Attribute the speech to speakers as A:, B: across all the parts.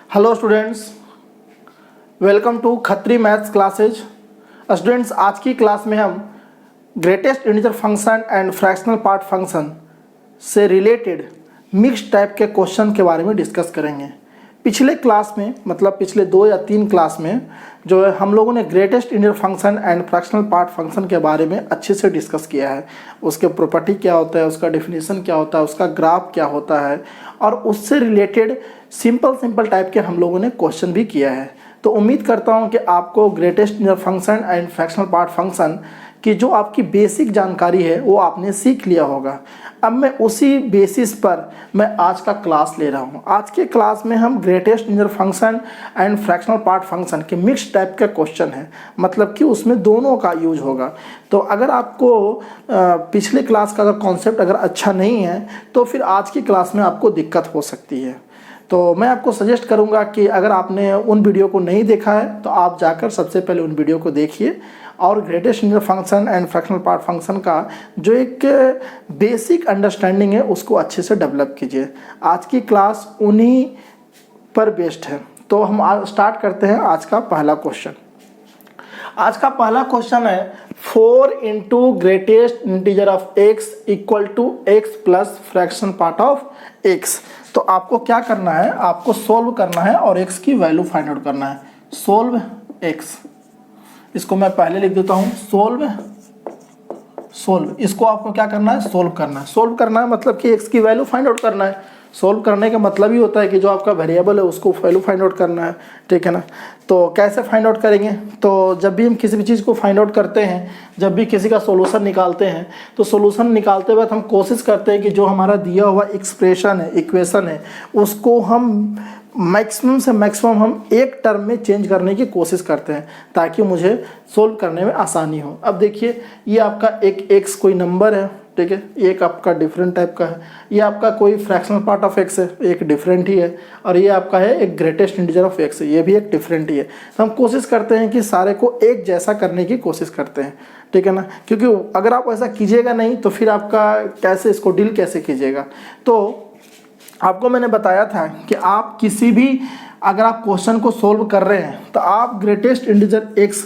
A: Hello students, welcome to Khatri maths classes. Students, आज की class में हम greatest integer function and fractional part function से रिलेटेड मिक्स टाइप के क्वेश्चन के बारे में डिस्कस करेंगे। पिछले क्लास में मतलब पिछले 2 या 3 क्लास में जो है हम लोगों ने greatest integer function and fractional part function के बारे में अच्छे से डिस्कस किया है। उसके प्रॉपर्टी क्या होता है, उसका डेफिनेशन क्या होता है, उसका ग्राफ क्या होता है और उससे रिलेटेड सिंपल टाइप के हम लोगों ने क्वेश्चन भी किया है। तो उम्मीद करता हूं कि आपको greatest integer function and fractional part function की जो आपकी बेसिक जानकारी है वो आपने सीख लिया होगा। अब मैं उसी बेसिस पर मैं आज का क्लास ले रहा हूँ। आज के क्लास में हम greatest integer function and fractional part function के मिक्स टाइप का क्वेश्चन है, मतलब कि उसमें दोनों का यूज होगा। तो अगर आपको पिछले क्लास का अगर कॉन्सेप्ट अगर अच्छा नहीं है तो फिर आज की क्लास में आपको दिक्कत हो सकती है। तो मैं आपको सजेस्ट करूंगा कि अगर आपने उन वीडियो को नहीं देखा है तो आप जाकर सबसे पहले उन वीडियो को देखिए और greatest integer function and fractional part function का जो एक बेसिक अंडरस्टैंडिंग है उसको अच्छे से डेवलप कीजिए। आज की क्लास उन्हीं पर बेस्ड है। तो हम स्टार्ट करते हैं आज का पहला क्वेश्चन। आज का पहला क्वेश्चन है 4 into greatest integer of x equal to x plus fraction part of x। तो आपको क्या करना है, आपको सोल्व करना है और x की वैल्यू फाइंड आउट करना है। सोल्व x, इसको मैं पहले लिख देता हूँ। सोल्व इसको आपको क्या करना है, सोल्व करना है। सोल्व करना है मतलब कि x की वैल्यू फाइंड आउट करना है। सोल्व करने का मतलब ही होता है कि जो आपका वेरिएबल है उसको वैल्यू फाइंड आउट करना है, ठीक है ना। तो कैसे फाइंड आउट करेंगे, तो जब भी हम किसी भी चीज़ को फाइंड आउट करते हैं, जब भी किसी का सॉल्यूशन निकालते हैं तो सॉल्यूशन निकालते वक्त हम कोशिश करते हैं कि जो हमारा दिया हुआ एक्सप्रेशन है, इक्वेशन है, उसको हम मैक्सिमम से मैक्सिमम हम एक टर्म में चेंज करने की कोशिश करते हैं ताकि मुझे सोल्व करने में आसानी हो। अब देखिए, ये आपका एक x कोई नंबर है, ठीक है, एक आपका डिफरेंट टाइप का है। ये आपका कोई फ्रैक्शनल पार्ट ऑफ x है, एक डिफरेंट ही है। और ये आपका है एक ग्रेटेस्ट इंटीजर ऑफ x है, ये भी एक डिफरेंट ही है। तो हम कोशिश करते हैं कि सारे को एक जैसा करने की कोशिश करते हैं, ठीक है ना, क्योंकि अगर आप ऐसा कीजिएगा नहीं तो फिर आपका कैसे इसको डील कैसे कीजिएगा। तो आपको मैंने बताया था कि आप किसी भी अगर आप क्वेश्चन को सोल्व कर रहे हैं तो आप ग्रेटेस्ट इंटीजर x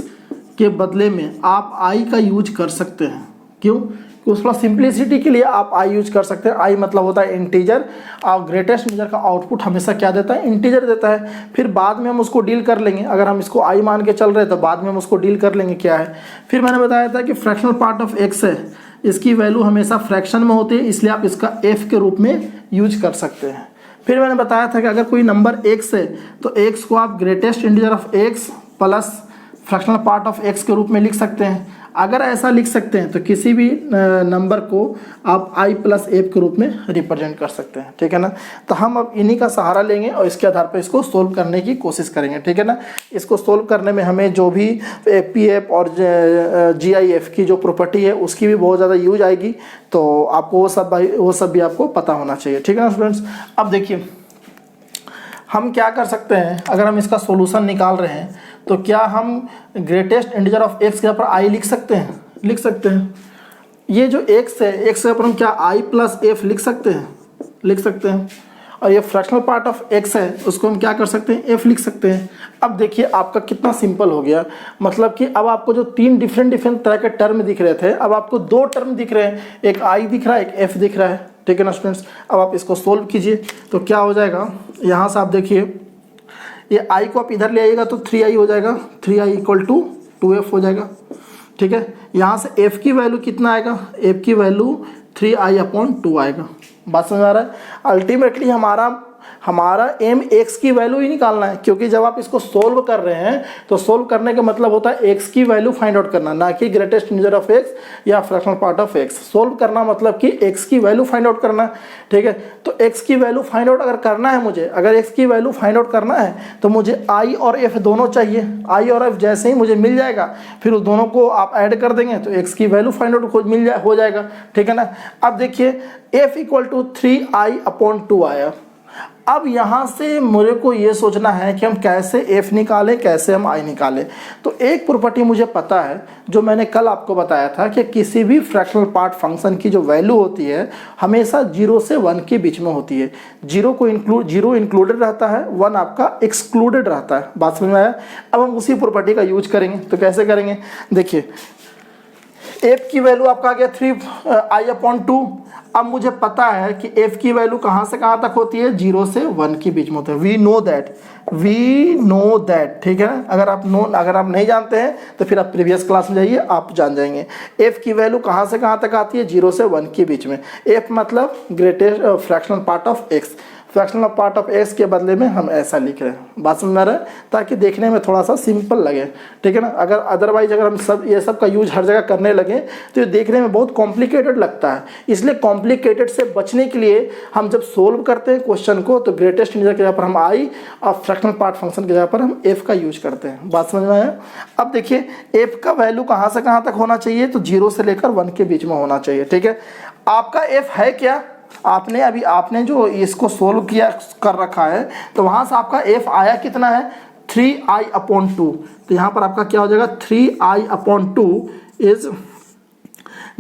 A: के बदले में आप i का यूज कर सकते हैं। क्यों? कि उसका सिंप्लिसिटी के लिए आप i यूज कर सकते हैं। i मतलब होता है इंटीजर और ग्रेटेस्ट इंटीजर का आउटपुट हमेशा क्या देता है, इंटीजर देता है। फिर बाद में हम उसको डील कर लेंगे, अगर हम इसको i मान के चल रहे हैं तो बाद में हम उसको डील कर लेंगे क्या है। फिर मैंने बताया था कि फ्रैक्शनल पार्ट ऑफ x है, इसकी वैल्यू हमेशा फ्रैक्शन में होती है, इसलिए आप इसका f के रूप में यूज कर सकते हैं। फिर मैंने बताया था कि अगर कोई नंबर x है तो x को आप greatest integer of x plus fractional part of x के रूप में लिख सकते हैं। अगर ऐसा लिख सकते हैं तो किसी भी नंबर को आप i प्लस f के रूप में रिप्रेजेंट कर सकते हैं, ठीक है ना। तो हम अब इन्हीं का सहारा लेंगे और इसके आधार पर इसको सोल्व करने की कोशिश करेंगे, ठीक है ना। इसको सोल्व करने में हमें जो भी FPF और GIF की जो प्रॉपर्टी है उसकी भी बहुत ज़्यादा यूज आएगी। तो आपको वो सब भी आपको पता होना चाहिए, ठीक है ना स्टूडेंट्स। अब देखिए हम क्या कर सकते हैं, अगर हम इसका सॉल्यूशन निकाल रहे हैं तो क्या हम ग्रेटेस्ट इंटीजर ऑफ x के ऊपर i लिख सकते हैं, लिख सकते हैं। ये जो x है, x के ऊपर हम क्या i प्लस f लिख सकते हैं, लिख सकते हैं। और ये फ्रैक्शनल पार्ट ऑफ x है, उसको हम क्या कर सकते हैं, f लिख सकते हैं। अब देखिए आपका कितना सिंपल हो गया, मतलब कि अब आपको जो 3 डिफरेंट तरह के टर्म दिख रहे थे, अब आपको 2 टर्म दिख रहे हैं, एक i दिख रहा है, एक f दिख रहा है, ठीक है ना स्टूडेंट्स। अब आप इसको सोल्व कीजिए तो क्या हो जाएगा, यहाँ से आप देखिए ये i को आप इधर ले आइएगा तो 3i हो जाएगा, 3i इक्वल टू 2f हो जाएगा, ठीक है। यहाँ से f की वैल्यू कितना आएगा, f की वैल्यू 3i/2 आएगा। बात समझ आ रहा है। अल्टीमेटली हमारा एम x की वैल्यू ही निकालना है, क्योंकि जब आप इसको सोल्व कर रहे हैं तो सोल्व करने का मतलब होता है x की वैल्यू फाइंड आउट करना, ना कि ग्रेटेस्ट इंटीजर ऑफ x या fractional part of x। Solve करना मतलब कि x की वैल्यू फाइंड आउट करना, ठीक है। तो x की वैल्यू फाइंड आउट अगर करना है मुझे, अगर x की वैल्यू फाइंड आउट करना है तो मुझे i और f दोनों चाहिए। i और f जैसे ही मुझे मिल जाएगा फिर उस दोनों को आप ऐड कर देंगे तो x की वैल्यू फाइंड आउट हो जाएगा, ठीक है ना। अब देखिए f इक्वल टू 3i/2 आया, अब यहाँ से मेरे को ये सोचना है कि हम कैसे f निकालें, कैसे हम i निकालें। तो एक प्रॉपर्टी मुझे पता है जो मैंने कल आपको बताया था कि किसी भी फ्रैक्शनल पार्ट फंक्शन की जो वैल्यू होती है हमेशा 0 से 1 के बीच में होती है। 0 इंक्लूडेड रहता है, 1 आपका एक्सक्लूडेड रहता है। बात समझ में आया? अब हम उसी प्रॉपर्टी का यूज करेंगे। तो कैसे करेंगे, देखिए f की वैल्यू आपका आ गया 3i/2। अब मुझे पता है कि f की वैल्यू कहाँ से कहाँ तक होती है, 0 से 1 के बीच में होता है। वी नो दैट, ठीक है ना। अगर आप नहीं जानते हैं तो फिर आप प्रीवियस क्लास में जाइए, आप जान जाएंगे। f की वैल्यू कहाँ से कहाँ तक आती है, 0 से 1 के बीच में। f मतलब greatest fractional part of x, fractional part of x के बदले में हम ऐसा लिख रहे हैं। बात समझ में आ रहा है, ताकि देखने में थोड़ा सा सिंपल लगे, ठीक है ना। अगर अदरवाइज अगर हम ये सब का यूज हर जगह करने लगे तो ये देखने में बहुत कॉम्प्लिकेटेड लगता है। इसलिए कॉम्प्लिकेटेड से बचने के लिए हम जब सोल्व करते हैं क्वेश्चन को तो ग्रेटेस्ट इंटीजर की जगह पर हम i और फ्रैक्शनल पार्ट फंक्शन की जगह पर हम f का यूज करते हैं। बात समझ में आया? अब देखिए f का वैल्यू कहाँ से कहाँ तक होना चाहिए, तो 0 से लेकर 1 के बीच में होना चाहिए, ठीक है। आपका f है क्या, आपने जो इसको सोल्व किया कर रखा है तो वहाँ से आपका f आया कितना है, 3i/2। तो यहाँ पर आपका क्या हो जाएगा, 3i/2 is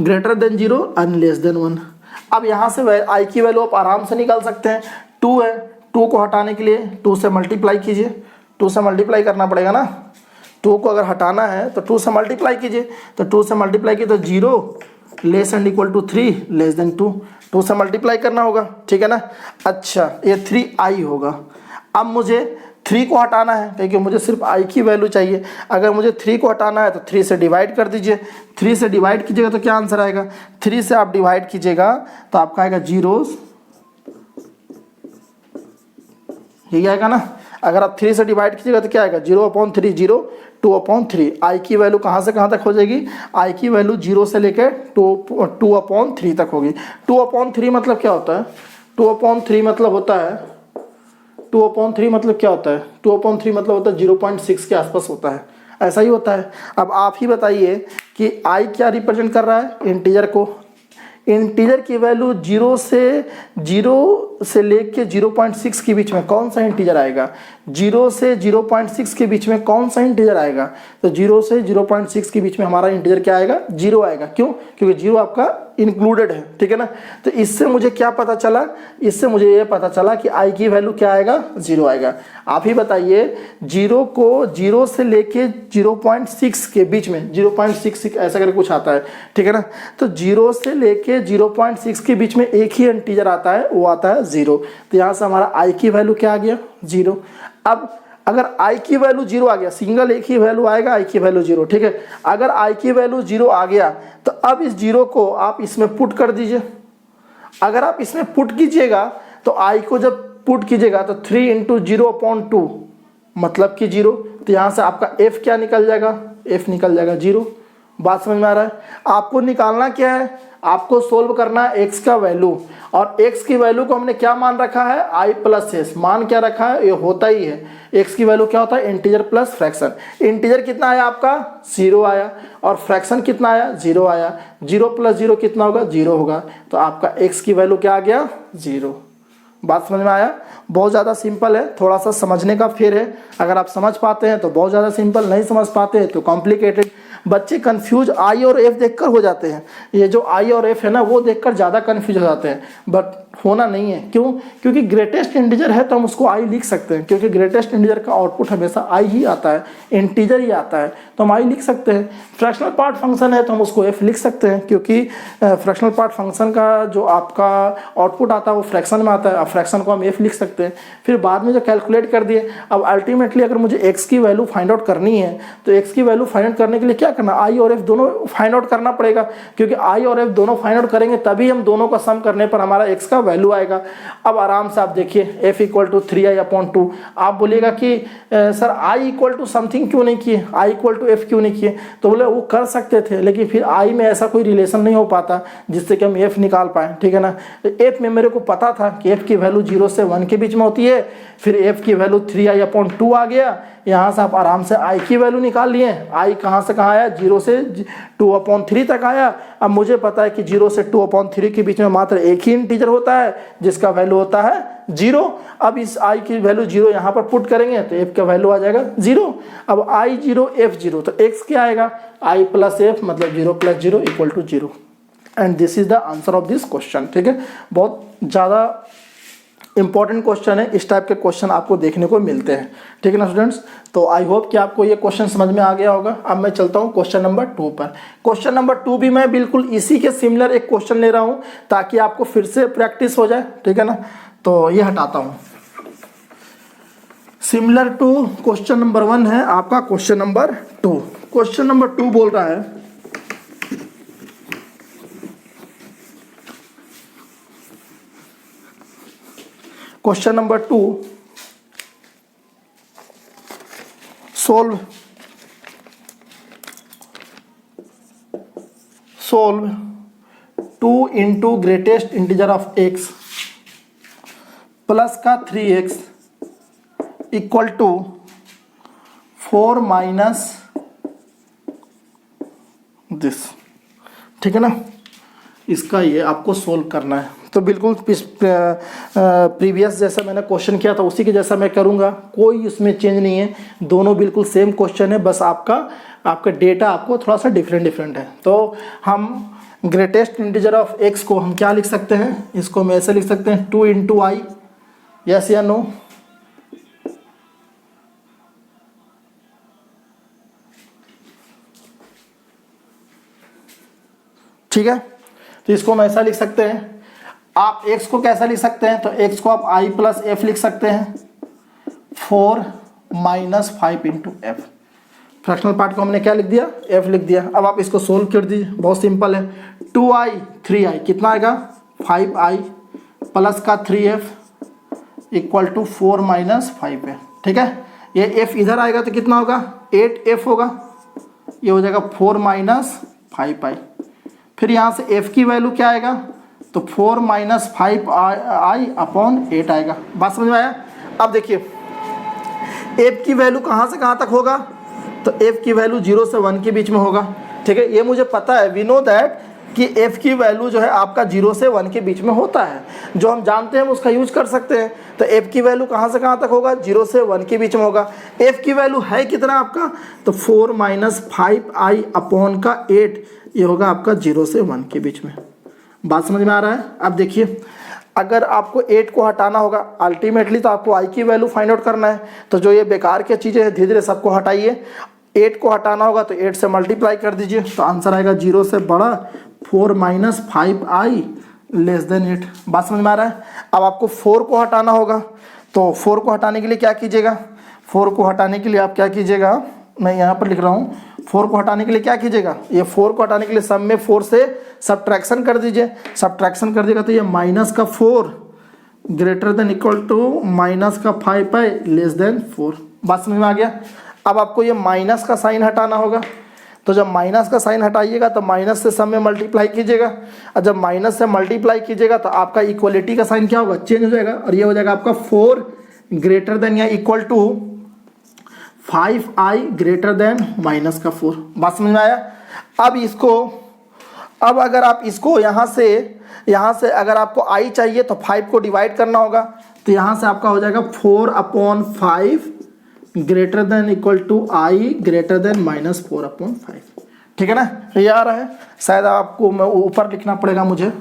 A: greater then 0 and less than 1। अब यहाँ से i की वैल्यू आप आराम से निकाल सकते हैं। 2 है, 2 को हटाने के लिए 2 से मल्टीप्लाई कीजिए, 2 से मल्टीप्लाई करना पड़ेगा ना। 2 को अगर हटाना है तो 2 से मल्टीप्लाई कीजिए, तो 2 से मल्टीप्लाई कीजिए तो 0 less and equal to 3 less than 2, 2 से मल्टीप्लाई करना होगा, ठीक है ना। अच्छा, ये 3i होगा। अब मुझे 3 को हटाना है क्योंकि मुझे सिर्फ i की वैल्यू चाहिए। अगर मुझे 3 को हटाना है तो 3 से डिवाइड कर दीजिए। 3 से डिवाइड कीजिएगा तो क्या आंसर आएगा, 3 से आप डिवाइड कीजिएगा तो आपका आएगा 0, यही आएगा ना। अगर आप 3 से डिवाइड कीजिएगा तो क्या आएगा, 0/3, 0, 2/3। i की वैल्यू कहाँ से कहाँ तक हो जाएगी, i की वैल्यू 0 से लेकर 2/3 तक होगी। 2/3 मतलब क्या होता है, 2/3 मतलब होता है 2/3 मतलब क्या होता है, 2/3 मतलब होता है 0.6 के आसपास होता है, ऐसा ही होता है। अब आप ही बताइए कि i क्या रिप्रेजेंट कर रहा है, इंटीजर को। इंटीजर की वैल्यू 0 से लेके 0.6 के बीच में कौन सा इंटीजर आएगा, 0 से 0.6 के बीच में कौन सा इंटीजर आएगा, तो 0 से 0.6 के बीच में हमारा इंटीजर क्या आएगा, 0 आएगा। क्यों, क्योंकि 0 आपका इंक्लूडेड है, ठीक है ना। तो इससे मुझे क्या पता चला, इससे मुझे ये पता चला कि i की वैल्यू क्या आएगा, 0 आएगा। आप ही बताइए 0 को 0 से लेके 0.6 के बीच में, 0.66 ऐसा करके कुछ आता है, ठीक है ना। तो 0 से लेके 0.6 के बीच में एक ही इंटीजर आता है, वो आता है 0। तो यहाँ से हमारा i की वैल्यू क्या आ गया, 0। अब अगर i की वैल्यू 0 आ गया, सिंगल एक ही वैल्यू आएगा, i की वैल्यू 0, ठीक है। अगर i की वैल्यू 0 आ गया तो अब इस 0 को आप इसमें पुट कर दीजिए। अगर आप इसमें पुट कीजिएगा तो i को जब पुट कीजिएगा तो 3 × 0/2 मतलब कि 0। तो यहाँ से आपका f क्या निकल जाएगा, f निकल जाएगा 0। बात समझ में आ रहा है? आपको निकालना क्या है, आपको सोल्व करना है x का वैल्यू, और x की वैल्यू को हमने क्या मान रखा है, i + s मान क्या रखा है, ये होता ही है। x की वैल्यू क्या होता है, इंटीजर प्लस फ्रैक्शन। इंटीजर कितना आया आपका, 0 आया, और फ्रैक्शन कितना आया, 0 आया। 0 + 0 कितना होगा, 0 होगा। तो आपका x की वैल्यू क्या आ गया, 0। बात समझ में आया? बहुत ज़्यादा सिंपल है, थोड़ा सा समझने का फेर है। अगर आप समझ पाते हैं तो बहुत ज़्यादा सिंपल, नहीं समझ पाते हैं तो कॉम्प्लिकेटेड। बच्चे कंफ्यूज आई और एफ देखकर हो जाते हैं। ये जो आई और एफ है ना, वो देखकर ज़्यादा कंफ्यूज हो जाते हैं, बट होना नहीं है। क्यों? क्योंकि ग्रेटेस्ट इंटीजर है तो हम उसको आई लिख सकते हैं, क्योंकि ग्रेटेस्ट इंटीजर का आउटपुट हमेशा आई ही आता है, इंटीजर ही आता है, तो हम आई लिख सकते हैं। फ्रैक्शनल पार्ट फंक्शन है तो हम उसको एफ लिख सकते हैं, क्योंकि फ्रैक्शनल पार्ट फंक्शन का जो आपका आउटपुट आता है वो फ्रैक्शन में आता है। अब फ्रैक्शन को हम एफ लिख सकते हैं, फिर बाद में जो कैलकुलेट कर दिए। अब अल्टीमेटली अगर मुझे एक्स की वैल्यू फाइंड आउट करनी है तो एक्स की वैल्यू फाइंड आउट करने के लिए क्या करना, आई और एफ दोनों फाइंड आउट करना पड़ेगा, क्योंकि आई और एफ दोनों फाइंड आउट करेंगे तभी हम दोनों का सम करने पर हमारा एक्स का वैल्यू आएगा। अब आराम से आप देखिए f = 3i/2। आप बोलिएगा कि सर i = समथिंग क्यों नहीं किए, i = f क्यों नहीं किए, तो बोले वो कर सकते थे, लेकिन फिर i में ऐसा कोई रिलेशन नहीं हो पाता जिससे कि हम f निकाल पाए, ठीक है ना। तो f में मेरे को पता था कि f की वैल्यू 0 से 1 के बीच में होती है, फिर f की वैल्यू 3i/2 आ गया। यहाँ से आप आराम से i की वैल्यू निकाल लिए। i कहाँ से कहाँ आया, आया, 0 से 2/3 तक आया। अब मुझे पता है कि 0 से 2/3 के बीच में मात्र एक ही इंटीजर होता है जिसका वैल्यू होता है 0। अब इस i की वैल्यू 0 यहाँ पर पुट करेंगे तो f का वैल्यू आ जाएगा 0। अब i0 f0 तो x क्या आएगा, i प्लस f मतलब 0 plus 0 equal to 0। And this is the answer of this question. ठीक है, बहुत ज़्यादा इंपॉर्टेंट क्वेश्चन है, इस टाइप के क्वेश्चन आपको देखने को मिलते हैं। ठीक है ना स्टूडेंट्स, तो आई होप कि आपको ये क्वेश्चन समझ में आ गया होगा। अब मैं चलता हूँ क्वेश्चन नंबर 2 पर। क्वेश्चन नंबर 2 भी मैं बिल्कुल इसी के सिमिलर एक क्वेश्चन ले रहा हूँ ताकि आपको फिर से प्रैक्टिस हो जाए। ठीक है ना, तो ये हटाता हूँ। सिमिलर टू क्वेश्चन नंबर 1 है आपका क्वेश्चन नंबर 2। क्वेश्चन नंबर 2 बोल रहा है question number 2, solve 2 into greatest integer of x plus का 3x equal to 4 minus this. ठीक है ना, इसका ये आपको सोल्व करना है। तो बिल्कुल प्रीवियस जैसा मैंने क्वेश्चन किया था उसी के जैसा मैं करूँगा, कोई इसमें चेंज नहीं है, दोनों बिल्कुल सेम क्वेश्चन है, बस आपका डेटा आपको थोड़ा सा डिफरेंट है। तो हम ग्रेटेस्ट इंटीजर ऑफ x को हम क्या लिख सकते हैं, इसको हम ऐसे लिख सकते हैं 2 इंटू आई, यस या नो। ठीक है, तो इसको हम ऐसा लिख सकते हैं। आप x को कैसा लिख सकते हैं, तो x को आप i प्लस एफ लिख सकते हैं, 4 minus 5 into F. Fractional part को हमने क्या लिख दिया, f लिख दिया। अब आप इसको सोल्व कर दीजिए, बहुत सिंपल है। 2i 3i कितना आएगा, 5i प्लस का 3f इक्वल टू 4 माइनस 5 है। ठीक है, ये f इधर आएगा तो कितना होगा, 8f होगा, ये हो जाएगा 4 माइनस 5i। फिर यहाँ से f की वैल्यू क्या आएगा, तो 4 माइनस 5i अपॉन 8 आएगा। बात समझ में आया। अब देखिए f की वैल्यू कहाँ से कहाँ तक होगा, तो f की वैल्यू 0 से 1 के बीच में होगा। ठीक है, ये मुझे पता है, वी नो दैट कि f की वैल्यू जो है आपका 0 से 1 के बीच में होता है, जो हम जानते हैं उसका यूज कर सकते हैं। तो f की वैल्यू कहाँ से कहाँ तक होगा, 0 से 1 के बीच में होगा। f की वैल्यू है कितना आपका, तो 4 माइनस 5i अपॉन का 8, ये होगा आपका 0 से 1 के बीच में। बात समझ में आ रहा है। अब देखिए अगर आपको 8 को हटाना होगा, अल्टीमेटली तो आपको i की वैल्यू फाइंड आउट करना है, तो जो ये बेकार की चीज़ें हैं धीरे धीरे सबको हटाइए। 8 को हटाना होगा तो 8 से मल्टीप्लाई कर दीजिए, तो आंसर आएगा 0 से बड़ा 4 माइनस 5i लेस देन 8। बात समझ में आ रहा है। अब आपको 4 को हटाना होगा, तो 4 को हटाने के लिए क्या कीजिएगा, 4 को हटाने के लिए आप क्या कीजिएगा, मैं यहाँ पर लिख रहा हूँ, 4 को हटाने के लिए क्या कीजिएगा, ये 4 को हटाने के लिए सब में 4 से सब्ट्रैक्शन कर दीजिए। सब्ट्रैक्शन कर देगा तो ये माइनस का 4 greater than equal to minus का 5i लेस देन 4। बात समझ में आ गया। अब आपको ये माइनस का साइन हटाना होगा, तो जब माइनस का साइन हटाइएगा तो माइनस से सब में मल्टीप्लाई कीजिएगा, और जब माइनस से मल्टीप्लाई कीजिएगा तो आपका इक्वलिटी का साइन क्या होगा, चेंज हो जाएगा, और ये हो जाएगा आपका 4 ग्रेटर देन या equal to 5i greater than minus का 4। बात समझ में आया। अब अगर आप इसको यहाँ से अगर आपको i चाहिए तो 5 को डिवाइड करना होगा, तो यहाँ से आपका हो जाएगा 4/5 greater than equal to i greater than minus 4/5। ठीक है ना, ये आ रहा है। शायद आपको ऊपर लिखना पड़ेगा मुझे।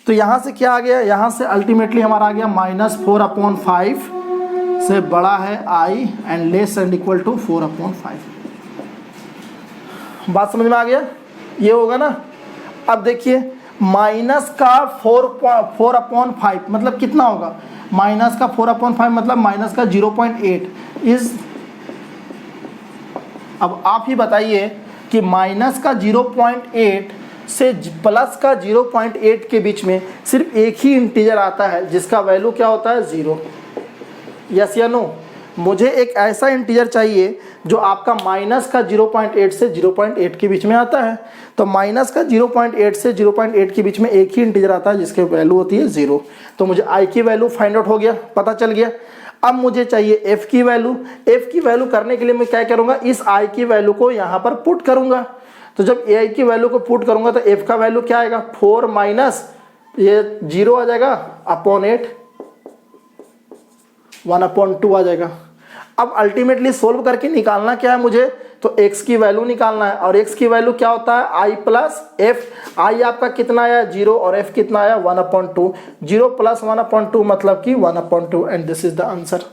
A: तो यहाँ से क्या आ गया, यहाँ से अल्टीमेटली हमारा आ गया -4/5 से बड़ा है i and less and equal to 4/5। बात समझ में आ गया, ये होगा ना। अब देखिए माइनस का 4/5 मतलब कितना होगा, माइनस का 4/5 मतलब माइनस का 0.8 इज। अब आप ही बताइए कि माइनस का 0.8 से प्लस का 0.8 के बीच में सिर्फ एक ही इंटीजर आता है जिसका वैल्यू क्या होता है, 0। यस या नो। मुझे एक ऐसा इंटीजर चाहिए जो आपका माइनस का 0.8 से 0.8 के बीच में आता है। तो माइनस का 0.8 से 0.8 के बीच में एक ही इंटीजर आता है जिसकी वैल्यू होती है 0। तो मुझे आई की वैल्यू फाइंड आउट हो गया, पता चल गया। अब मुझे चाहिए एफ की वैल्यू। एफ की वैल्यू करने के लिए मैं क्या करूंगा, इस आई की वैल्यू को यहाँ पर पुट करूंगा। तो जब आई की वैल्यू को पुट करूंगा तो एफ का वैल्यू क्या आएगा, 4 माइनस ये 0 आ जाएगा अपॉन 8, 1/2 आ जाएगा। अब अल्टीमेटली सोल्व करके निकालना क्या है मुझे, तो x की वैल्यू निकालना है। और x की वैल्यू क्या होता है, i प्लस एफ। आई आपका कितना आया 0 और f कितना आया 1/2। 0 प्लस 1/2 मतलब कि 1/2 and this is the answer.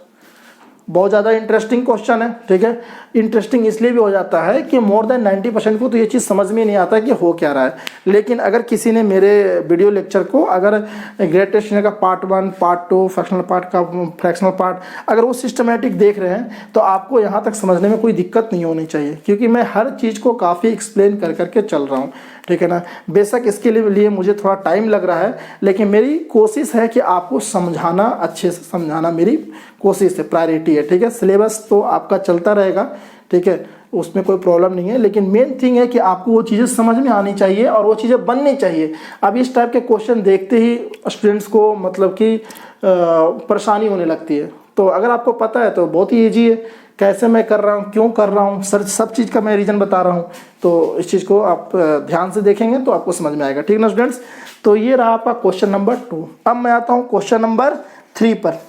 A: बहुत ज़्यादा इंटरेस्टिंग क्वेश्चन है, ठीक है। इंटरेस्टिंग इसलिए भी हो जाता है कि मोर देन 90% को तो ये चीज़ समझ में नहीं आता कि हो क्या रहा है। लेकिन अगर किसी ने मेरे वीडियो लेक्चर को अगर ग्रेटेस्ट का पार्ट 1 पार्ट 2 फ्रैक्शनल पार्ट अगर वो सिस्टमेटिक देख रहे हैं तो आपको यहाँ तक समझने में कोई दिक्कत नहीं होनी चाहिए, क्योंकि मैं हर चीज़ को काफ़ी एक्सप्लेन कर करके चल रहा हूँ, ठीक है ना। बेशक इसके लिए मुझे थोड़ा टाइम लग रहा है, लेकिन मेरी कोशिश है कि आपको समझाना, अच्छे से समझाना मेरी कोशिश है, प्रायोरिटी है, ठीक है। सिलेबस तो आपका चलता रहेगा, ठीक है, उसमें कोई प्रॉब्लम नहीं है, लेकिन मेन थिंग है कि आपको वो चीज़ें समझ में आनी चाहिए और वो चीज़ें बननी चाहिए। अब इस टाइप के क्वेश्चन देखते ही स्टूडेंट्स को मतलब कि परेशानी होने लगती है। तो अगर आपको पता है तो बहुत ही ईजी है, कैसे मैं कर रहा हूँ, क्यों कर रहा हूँ, सर सब चीज़ का मैं रीज़न बता रहा हूँ। तो इस चीज़ को आप ध्यान से देखेंगे तो आपको समझ में आएगा, ठीक ना स्टूडेंट्स। तो ये रहा आपका क्वेश्चन नंबर 2। अब मैं आता हूँ क्वेश्चन नंबर 3 पर।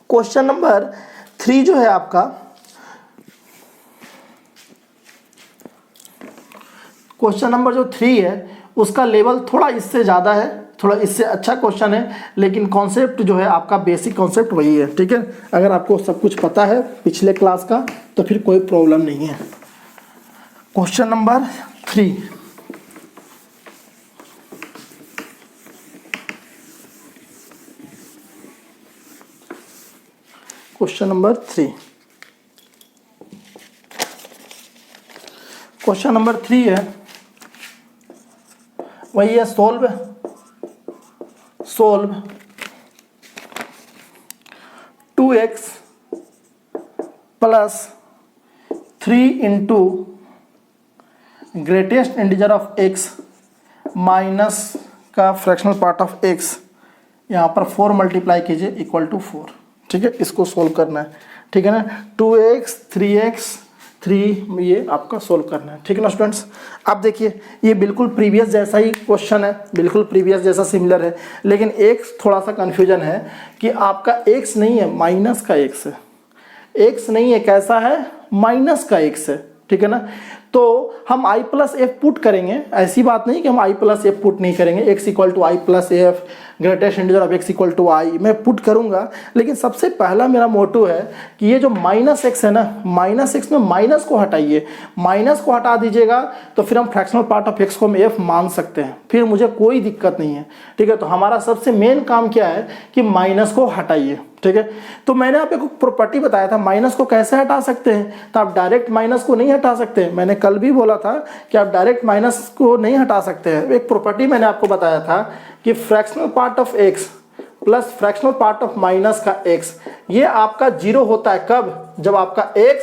A: क्वेश्चन नंबर 3 जो है आपका, क्वेश्चन नंबर जो 3 है उसका लेवल थोड़ा इससे ज़्यादा है, थोड़ा इससे अच्छा क्वेश्चन है, लेकिन कॉन्सेप्ट जो है आपका बेसिक कॉन्सेप्ट वही है, ठीक है। अगर आपको सब कुछ पता है पिछले क्लास का तो फिर कोई प्रॉब्लम नहीं है। Question number 3, question number 3, question number 3 है वही है solve 2x plus 3 into greatest integer of x minus का फ्रैक्शनल पार्ट ऑफ x, यहाँ पर 4 मल्टीप्लाई कीजिए इक्वल टू 4, ठीक है। इसको सोल्व करना है, ठीक है ना। 2x 3x 3 ये आपका सोल्व करना है, ठीक है ना स्टूडेंट्स। आप देखिए ये बिल्कुल प्रीवियस जैसा ही क्वेश्चन है, बिल्कुल प्रीवियस जैसा सिमिलर है, लेकिन एक थोड़ा सा कन्फ्यूजन है कि आपका x नहीं है माइनस का x है, x नहीं है कैसा है माइनस का x है, ठीक है ना। तो हम i प्लस एफ पुट करेंगे, ऐसी बात नहीं कि हम i प्लस एफ पुट नहीं करेंगे। x equal to I plus F, greatest integer of x equal to I, मैं पुट करूंगा। लेकिन सबसे पहला मेरा मोटो है कि ये जो माइनस एक्स है ना, माइनस एक्स में माइनस को हटाइए, माइनस को हटा दीजिएगा तो फिर हम फ्रैक्शनल पार्ट ऑफ x को हम f मान सकते हैं, फिर मुझे कोई दिक्कत नहीं है, ठीक है। तो हमारा सबसे मेन काम क्या है कि माइनस को हटाइए, ठीक है। तो मैंने आप एक प्रॉपर्टी बताया था माइनस को कैसे हटा सकते हैं, तो आप डायरेक्ट माइनस को नहीं हटा सकते। मैंने कल भी बोला था कि आप डायरेक्ट माइनस को नहीं हटा सकते हैं। एक प्रॉपर्टी मैंने आपको बताया था कि fractional part of x plus fractional part of minus का x, ये आपका 0 होता है कब, जब आपका x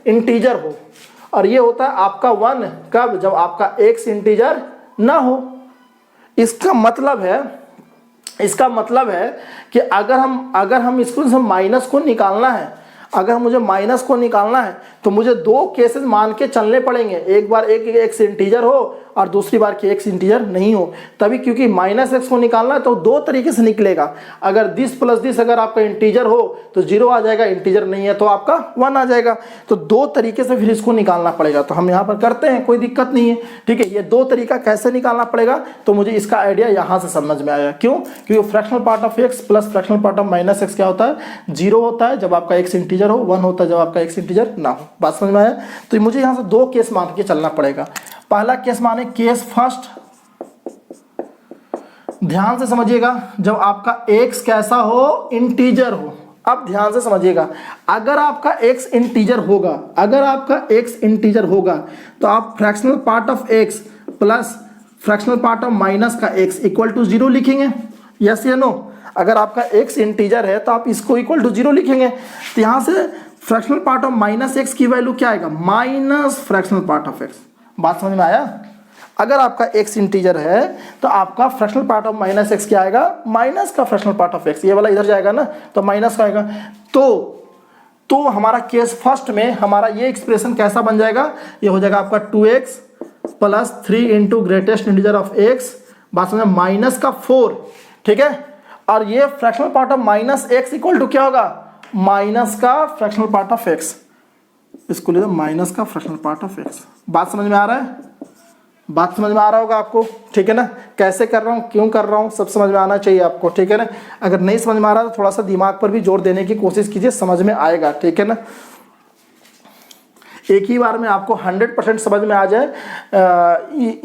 A: इंटीजर हो, और ये होता है आपका 1 कब, जब आपका x इंटीजर ना हो। इसका मतलब है कि अगर हम इसको माइनस को निकालना है, अगर मुझे माइनस को निकालना है तो मुझे 2 केसेस मान के चलने पड़ेंगे, एक बार एक एक्स इंटीजर हो और दूसरी बार की एक्स इंटीजर नहीं हो, तभी, क्योंकि माइनस एक्स को निकालना है तो 2 तरीके से निकलेगा। अगर दिस प्लस दिस अगर आपका इंटीजर हो तो 0 आ जाएगा, इंटीजर नहीं है तो आपका 1 आ जाएगा। तो 2 तरीके से फिर इसको निकालना पड़ेगा, तो हम यहाँ पर करते हैं, कोई दिक्कत नहीं है, ठीक है। ये 2 तरीका कैसे निकालना पड़ेगा तो मुझे इसका आइडिया यहाँ से समझ में आया। क्यों? क्योंकि fractional part of x plus fractional part of minus x क्या होता है, 0 होता है जब आपका एक्स इंटीजर हो, 1 होता है जब आपका एक्स इंटीजर ना हो। बात समझ में आया? तो मुझे यहाँ से 2 केस मान के चलना पड़ेगा। पहला केस माने केस फर्स्ट, ध्यान से समझिएगा, जब आपका x कैसा हो, इंटीजर हो। अब ध्यान से समझिएगा, अगर आपका x इंटीजर होगा तो आप fractional part of x plus fractional part of minus का x इक्वल टू 0 लिखेंगे, यस या नो। अगर आपका x इंटीजर है तो आप इसको इक्वल टू 0 लिखेंगे। तो यहाँ से fractional part of minus x की वैल्यू क्या आएगा, minus fractional part of x. बात समझ में आया? अगर आपका एक्स इंटीजर है तो आपका fractional part of minus x क्या आएगा, माइनस का फ्रैक्शनल पार्ट ऑफ एक्स। ये वाला इधर जाएगा ना तो माइनस का आएगा। तो हमारा केस फर्स्ट में हमारा ये एक्सप्रेशन कैसा बन जाएगा, ये हो जाएगा आपका 2x plus 3 into greatest integer of x, बात समझ, माइनस का 4, ठीक है। और ये fractional part of minus x equal to क्या होगा, माइनस का फ्रैक्शनल पार्ट ऑफ एक्स। इसको ले दो माइनस का फ्रैक्शनल पार्ट ऑफ एक्स। बात समझ में आ रहा है? बात समझ में आ रहा होगा आपको, ठीक है ना। कैसे कर रहा हूँ, क्यों कर रहा हूँ, सब समझ में आना चाहिए आपको, ठीक है ना। अगर नहीं समझ में आ रहा तो थोड़ा सा दिमाग पर भी जोर देने की कोशिश कीजिए, समझ में आएगा, ठीक है ना। एक ही बार में आपको 100% समझ में आ जाए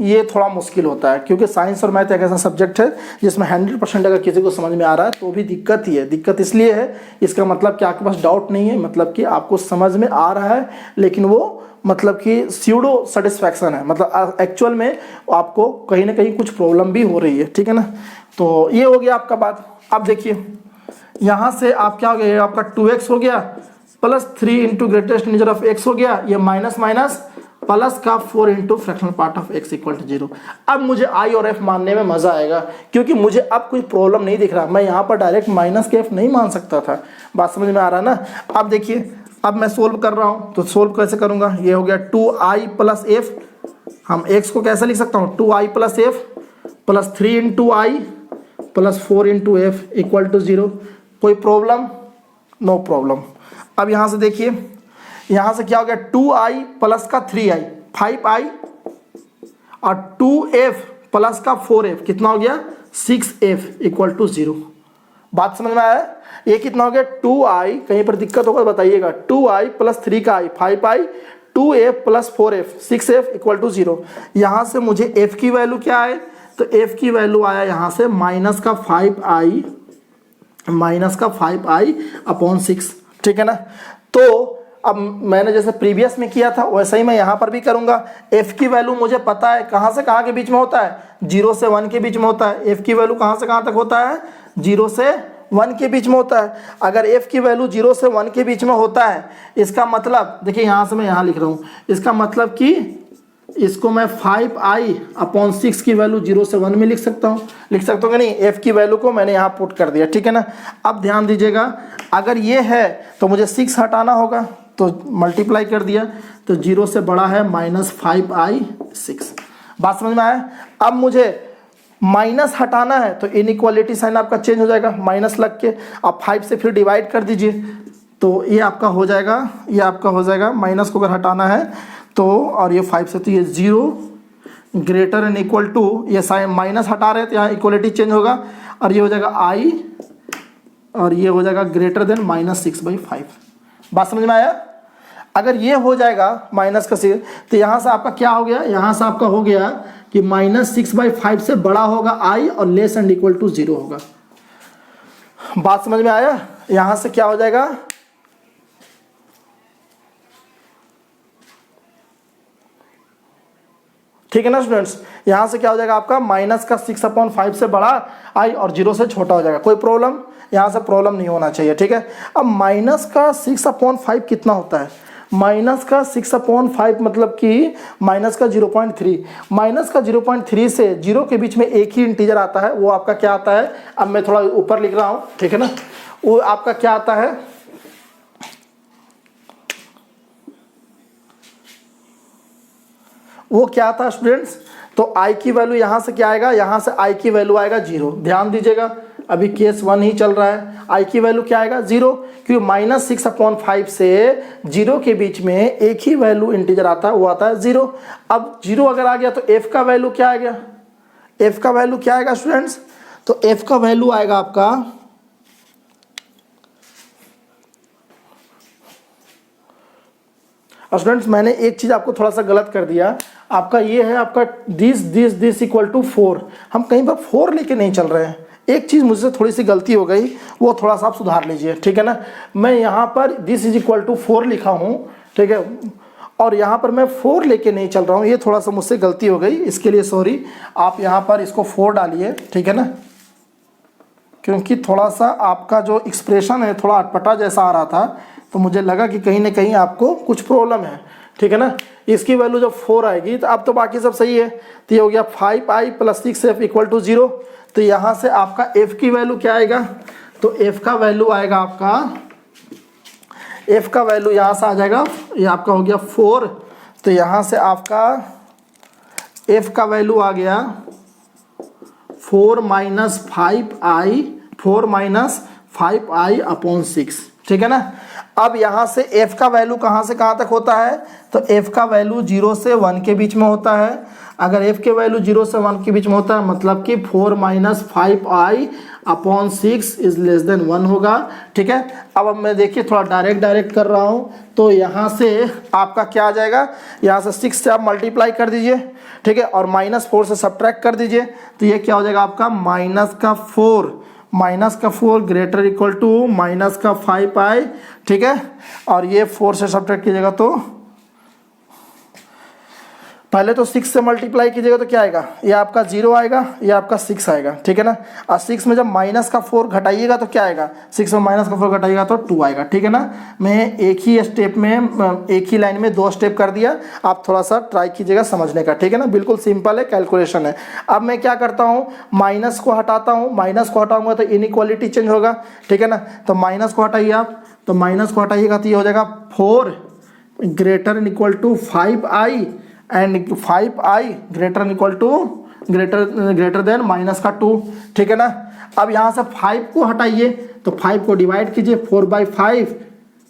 A: ये थोड़ा मुश्किल होता है, क्योंकि साइंस और मैथ एक ऐसा सब्जेक्ट है जिसमें 100% अगर किसी को समझ में आ रहा है तो भी दिक्कत ही है। दिक्कत इसलिए है, इसका मतलब कि आपके पास डाउट नहीं है, मतलब कि आपको समझ में आ रहा है लेकिन वो मतलब कि स्यूडो सेटिस्फैक्शन है, मतलब एक्चुअल में आपको कहीं ना कहीं कुछ प्रॉब्लम भी हो रही है, ठीक है ना। तो ये हो गया आपका बात। अब देखिए यहाँ से आप क्या हो गया, ये आपका 2x हो गया plus 3 into greatest integer of x हो गया, ये माइनस माइनस प्लस का 4 into fractional part of x equal to 0। अब मुझे i और f मानने में मजा आएगा, क्योंकि मुझे अब कोई प्रॉब्लम नहीं दिख रहा। मैं यहाँ पर डायरेक्ट माइनस के f नहीं मान सकता था। बात समझ में आ रहा है ना। अब देखिए, अब मैं सोल्व कर रहा हूँ तो सोल्व कैसे करूँगा, ये हो गया 2i प्लस एफ। हम x को कैसे लिख सकता हूँ, 2i plus f plus 3 into i plus 4 into f equal to 0। कोई प्रॉब्लम? No problem. अब यहाँ से देखिए, यहाँ से क्या हो गया, 2i प्लस का 3i 5i और 2f प्लस का 4f कितना हो गया 6f इक्वल टू 0। बात समझ में आया? ये कितना हो गया 2i, कहीं पर दिक्कत होगा तो बताइएगा, 2i प्लस 3 का i 5i 2f plus 4f 6f equal to 0। यहाँ से मुझे f की वैल्यू क्या आए, तो f की वैल्यू आया यहाँ से माइनस का 5i अपॉन 6, ठीक है ना। तो अब मैंने जैसे प्रीवियस में किया था वैसा ही मैं यहाँ पर भी करूँगा। f की वैल्यू मुझे पता है कहाँ से कहाँ के बीच में होता है, 0 से 1 के बीच में होता है। f की वैल्यू कहाँ से कहाँ तक होता है, 0 से 1 के बीच में होता है। अगर f की वैल्यू 0 से 1 के बीच में होता है, इसका मतलब देखिए यहाँ से मैं यहाँ लिख रहा हूँ, इसका मतलब कि इसको मैं 5i अपॉन 6 की वैल्यू 0 से 1 में लिख सकता हूँ कि नहीं। f की वैल्यू को मैंने यहाँ पुट कर दिया, ठीक है ना। अब ध्यान दीजिएगा, अगर ये है तो मुझे 6 हटाना होगा, तो मल्टीप्लाई कर दिया, तो 0 से बड़ा है माइनस 5i6। बात समझ में आया? अब मुझे माइनस हटाना है तो इनइक्वालिटी साइन आपका चेंज हो जाएगा, माइनस लग के आप 5 से फिर डिवाइड कर दीजिए, तो ये आपका हो जाएगा, माइनस को अगर हटाना है तो, और ये 5 से, तो ये 0 ग्रेटर एंड इक्वल टू, ये साइन माइनस हटा रहे हैं तो यहाँ इक्वलिटी चेंज होगा, और ये हो जाएगा i और ये हो जाएगा ग्रेटर देन -6/5। बात समझ में आया? अगर ये हो जाएगा माइनस का 6, तो यहाँ से आपका क्या हो गया, यहाँ से आपका हो गया कि -6/5 से बड़ा होगा i और लेस एंड इक्वल टू 0 होगा। बात समझ में आया? यहाँ से क्या हो जाएगा, ठीक है ना स्टूडेंट्स। यहाँ से क्या हो जाएगा आपका, माइनस का 6/5 से बड़ा i और 0 से छोटा हो जाएगा। कोई प्रॉब्लम? यहाँ से प्रॉब्लम नहीं होना चाहिए, ठीक है। अब माइनस का 6/5 कितना होता है, माइनस का 6/5 मतलब कि माइनस का 0.3, माइनस का 0.3 से 0 के बीच में एक ही इंटीजर आता है, वो आपका क्या आता है, अब मैं थोड़ा ऊपर लिख रहा हूँ, ठीक है ना। वो आपका क्या आता है, वो क्या था स्टूडेंट्स, तो i की वैल्यू यहाँ से क्या आएगा, यहाँ से i की वैल्यू आएगा 0। ध्यान दीजिएगा, अभी केस 1 ही चल रहा है, i की वैल्यू क्या आएगा 0, क्योंकि -6/5 से 0 के बीच में एक ही वैल्यू इंटीजर आता है, वो आता है 0। अब 0 अगर आ गया तो f का वैल्यू क्या आ गया, f का वैल्यू क्या आएगा स्टूडेंट्स, तो f का वैल्यू आएगा आपका, और स्टूडेंट्स मैंने एक चीज़ आपको थोड़ा सा गलत कर दिया, आपका ये है आपका दिस इक्वल टू 4, हम कहीं पर 4 लेके नहीं चल रहे हैं। एक चीज़ मुझसे थोड़ी सी गलती हो गई, वो थोड़ा सा आप सुधार लीजिए, ठीक है ना। मैं यहाँ पर दिस इज इक्वल टू 4 लिखा हूँ, ठीक है, और यहाँ पर मैं 4 लेके नहीं चल रहा हूँ, ये थोड़ा सा मुझसे गलती हो गई, इसके लिए सॉरी। आप यहाँ पर इसको 4 डालिए, ठीक है ना, क्योंकि थोड़ा सा आपका जो एक्सप्रेशन है थोड़ा अटपटा जैसा आ रहा था, तो मुझे लगा कि कहीं ना कहीं आपको कुछ प्रॉब्लम है, ठीक है ना। इसकी वैल्यू जब 4 आएगी तो अब तो बाकी सब सही है। तो ये हो गया 5i + 6f = 0। तो यहाँ से आपका f की वैल्यू क्या आएगा, तो f का वैल्यू आएगा आपका, f का वैल्यू यहाँ से आ जाएगा, ये आपका हो गया 4। तो यहाँ से आपका f का वैल्यू आ गया 4 - 5i/6, ठीक है ना। अब यहाँ से f का वैल्यू कहाँ से कहाँ तक होता है, तो f का वैल्यू 0 से 1 के बीच में होता है। अगर f के वैल्यू 0 से 1 के बीच में होता है मतलब कि 4 - 5i/6 > 1 होगा, ठीक है। अब मैं देखिए थोड़ा डायरेक्ट कर रहा हूँ, तो यहाँ से आपका क्या आ जाएगा, यहाँ से 6 से आप मल्टीप्लाई कर दीजिए, ठीक है, और -4 से सब्ट्रैक्ट कर दीजिए। तो ये क्या हो जाएगा आपका -4 ग्रेटर इक्वल टू -5i, ठीक है। और ये 4 से सब्ट्रैक्ट कीजिएगा तो पहले तो 6 से मल्टीप्लाई कीजिएगा तो क्या आएगा, ये आपका 0 आएगा, ये आपका 6 आएगा, ठीक है ना। और 6 में जब -4 घटाइएगा तो क्या आएगा, 6 में -4 घटाइएगा तो 2 आएगा, ठीक है ना। मैं एक ही स्टेप में, एक ही लाइन में 2 स्टेप कर दिया, आप थोड़ा सा ट्राई कीजिएगा समझने का, ठीक है ना। बिल्कुल सिंपल है, कैलकुलेशन है। अब मैं क्या करता हूँ, माइनस को हटाता हूँ, माइनस को हटाऊंगा तो इनइक्वालिटी चेंज होगा, ठीक है ना। तो माइनस को हटाइए आप, तो माइनस को हटाइएगा तो ये हो जाएगा 4 greater equal to 5i and 5i greater than -2, ठीक है ना। अब यहाँ से 5 को हटाइए तो 5 को डिवाइड कीजिए, 4/5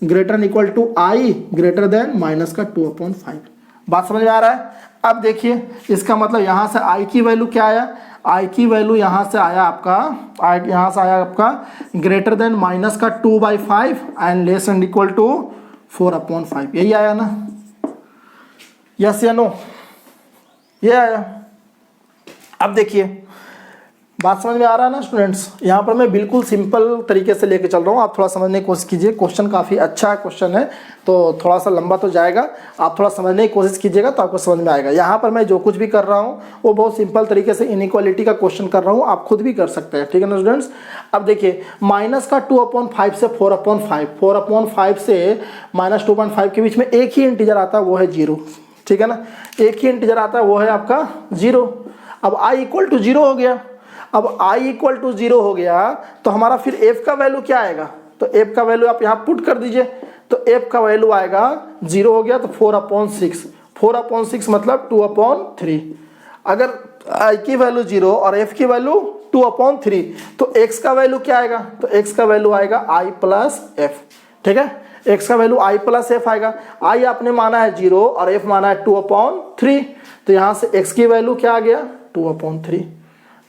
A: greater equal to i greater than -2/5। बात समझ में आ रहा है। अब देखिए इसका मतलब यहाँ से i की वैल्यू क्या आया, i की वैल्यू यहाँ से आया आपका greater than -2/5 and less and equal to 4/5, यही आया ना, यस या नो, ये आया। अब देखिए बात समझ में आ रहा है ना स्टूडेंट्स। यहाँ पर मैं बिल्कुल सिंपल तरीके से लेके चल रहा हूँ, आप थोड़ा समझने की कोशिश कीजिए। क्वेश्चन काफ़ी अच्छा क्वेश्चन है, तो थोड़ा सा लंबा तो जाएगा, आप थोड़ा समझने की कोशिश कीजिएगा तो आपको समझ में आएगा। यहाँ पर मैं जो कुछ भी कर रहा हूँ वो बहुत सिंपल तरीके से इनइक्वालिटी का क्वेश्चन कर रहा हूँ, आप खुद भी कर सकते हैं, ठीक है ना स्टूडेंट्स। अब देखिए -2/5 से 4/5 से -2.5 के बीच में एक ही इंटीजर आता है, वो है 0, ठीक है ना। एक ही इंटीजर आता है वो है आपका 0। अब i = 0 हो गया। अब i = 0 हो गया तो हमारा फिर f का वैल्यू क्या आएगा, तो f का वैल्यू आप यहाँ पुट कर दीजिए, तो f का वैल्यू आएगा 0 हो गया तो 4/6 मतलब 2/3। अगर i की वैल्यू 0 और f की वैल्यू 2/3 तो x का वैल्यू क्या आएगा, तो x का वैल्यू आएगा i + f, ठीक है। x का वैल्यू i + f आएगा। i आपने माना है 0 और f माना है 2/3, तो यहाँ से x की वैल्यू क्या आ गया, 2/3।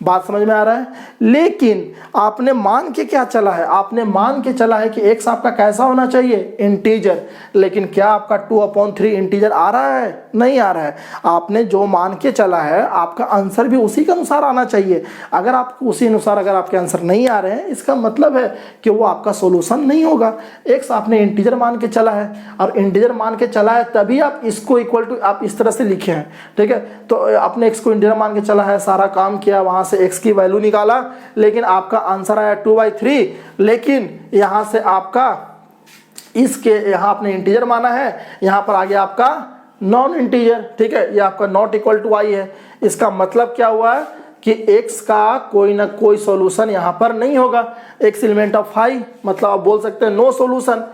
A: बात समझ में आ रहा है। लेकिन आपने मान के क्या चला है, आपने मान के चला है कि x आपका कैसा होना चाहिए, इंटीजर। लेकिन क्या आपका 2/3 इंटीजर आ रहा है, नहीं आ रहा है। आपने जो मान के चला है आपका आंसर भी उसी के अनुसार आना चाहिए। अगर आप उसी अनुसार अगर आपके आंसर नहीं आ रहे हैं, इसका मतलब है कि वो आपका सोल्यूशन नहीं होगा। x आपने इंटीजर मान के चला है, और इंटीजर मान के चला है तभी आप इसको इक्वल टू आप इस तरह से लिखे हैं, ठीक है। तो आपने x को इंटीजर मान के चला है, सारा काम किया, वहां से x की वैल्यू निकाला, लेकिन आपका आंसर आया 2/3। लेकिन यहां से आपका इसके यहाँ आपने इंटीजर माना है, यहाँ पर आ गया आपका नॉन इंटीजर, ठीक है। ये आपका नॉट इक्वल टू i है। इसका मतलब क्या हुआ है कि x का कोई ना कोई सॉल्यूशन यहाँ पर नहीं होगा। x एलिमेंट ऑफ i मतलब आप बोल सकते हैं नो सॉल्यूशन।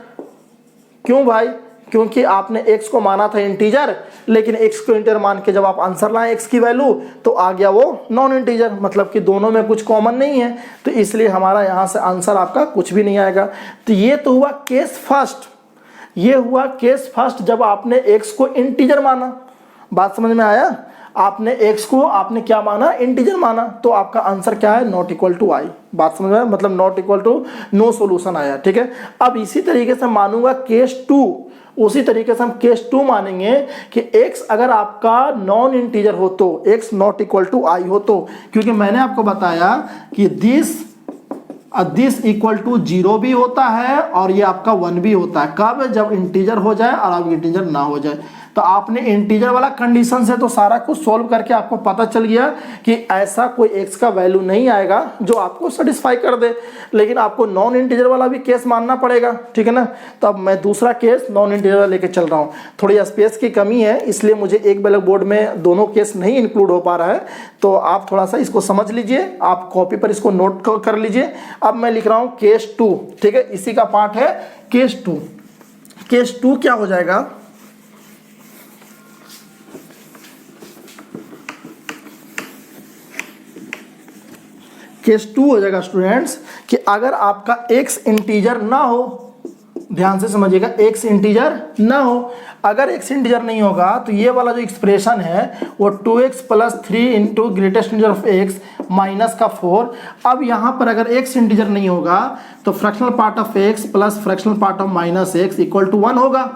A: क्यों भाई, क्योंकि आपने x को माना था इंटीजर, लेकिन x को इंटीजर मान के जब आप आंसर लाए x की वैल्यू तो आ गया वो नॉन इंटीजर, मतलब कि दोनों में कुछ कॉमन नहीं है, तो इसलिए हमारा यहाँ से आंसर आपका कुछ भी नहीं आएगा। तो ये तो हुआ केस फर्स्ट, ये हुआ केस फर्स्ट जब आपने x को इंटीजर माना। बात समझ में आया, आपने x को आपने क्या माना, इंटीजर माना, तो आपका आंसर क्या है, नॉट इक्वल टू i। बात समझ में आया, मतलब not equal to no solution आया, ठीक है। अब इसी तरीके से मानूंगा केस 2, उसी तरीके से हम केस 2 मानेंगे कि x अगर आपका नॉन इंटीजर हो तो x not equal to i हो तो, क्योंकि मैंने आपको बताया कि दिस दिस इक्वल टू 0 भी होता है और ये आपका 1 भी होता है। कब? जब इंटीजर हो जाए और अब इंटीजर ना हो जाए। तो आपने इंटीजर वाला कंडीशन से तो सारा कुछ सॉल्व करके आपको पता चल गया कि ऐसा कोई x का वैल्यू नहीं आएगा जो आपको सेटिस्फाई कर दे, लेकिन आपको नॉन इंटीजर वाला भी केस मानना पड़ेगा, ठीक है ना। तो अब मैं दूसरा केस नॉन इंटीजर वाला लेके चल रहा हूँ। थोड़ी स्पेस की कमी है इसलिए मुझे एक ब्लैक बोर्ड में दोनों केस नहीं इंक्लूड हो पा रहा है, तो आप थोड़ा सा इसको समझ लीजिए, आप कॉपी पर इसको नोट कर लीजिए। अब मैं लिख रहा हूँ केस 2, ठीक है, इसी का पार्ट है केस 2। केस 2 क्या हो जाएगा? केस 2 हो जाएगा स्टूडेंट्स कि अगर आपका x इंटीजर ना हो, ध्यान से समझिएगा, x इंटीजर ना हो, अगर x इंटीजर नहीं होगा तो ये वाला जो एक्सप्रेशन है वो 2x plus 3 into greatest integer of x minus का 4। अब यहाँ पर अगर x इंटीजर नहीं होगा तो fractional part of x plus fractional part of minus x equal to 1 होगा,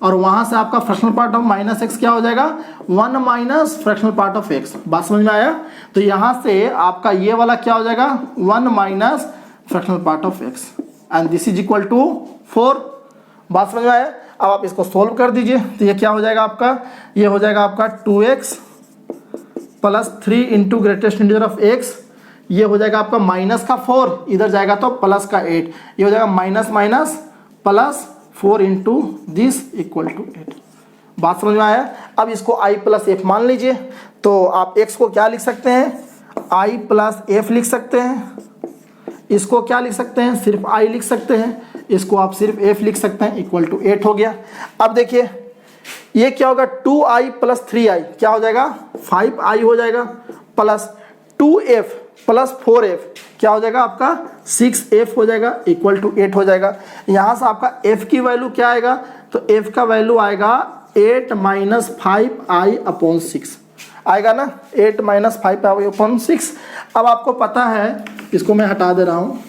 A: और वहां से आपका fractional part of minus x क्या हो जाएगा? 1 minus fractional part of x. बात समझ में आया? तो यहां से आपका ये वाला क्या हो जाएगा? 1 minus fractional part of x and this is equal to 4। बात समझ में आया? अब आप इसको सोल्व कर दीजिए तो ये क्या हो जाएगा आपका? ये हो जाएगा आपका 2x plus 3 into greatest integer of x, ये हो जाएगा आपका माइनस का 4, इधर जाएगा तो प्लस का 8, ये हो जाएगा minus minus plus 4 into this equal to 8। बात समझ में आया? अब इसको i प्लस एफ मान लीजिए, तो आप x को क्या लिख सकते हैं? i प्लस एफ लिख सकते हैं। इसको क्या लिख सकते हैं? सिर्फ i लिख सकते हैं। इसको आप सिर्फ f लिख सकते हैं, इक्वल टू 8 हो गया। अब देखिए ये क्या होगा? 2i प्लस 3i क्या हो जाएगा? 5i हो जाएगा, प्लस 2f प्लस 4f क्या हो जाएगा आपका? 6f हो जाएगा, इक्वल टू 8 हो जाएगा। यहाँ से आपका f की वैल्यू क्या आएगा? तो f का वैल्यू आएगा 8 माइनस 5i अपॉन 6 आएगा ना, 8 माइनस 5i अपॉन 6। अब आपको पता है, इसको मैं हटा दे रहा हूँ,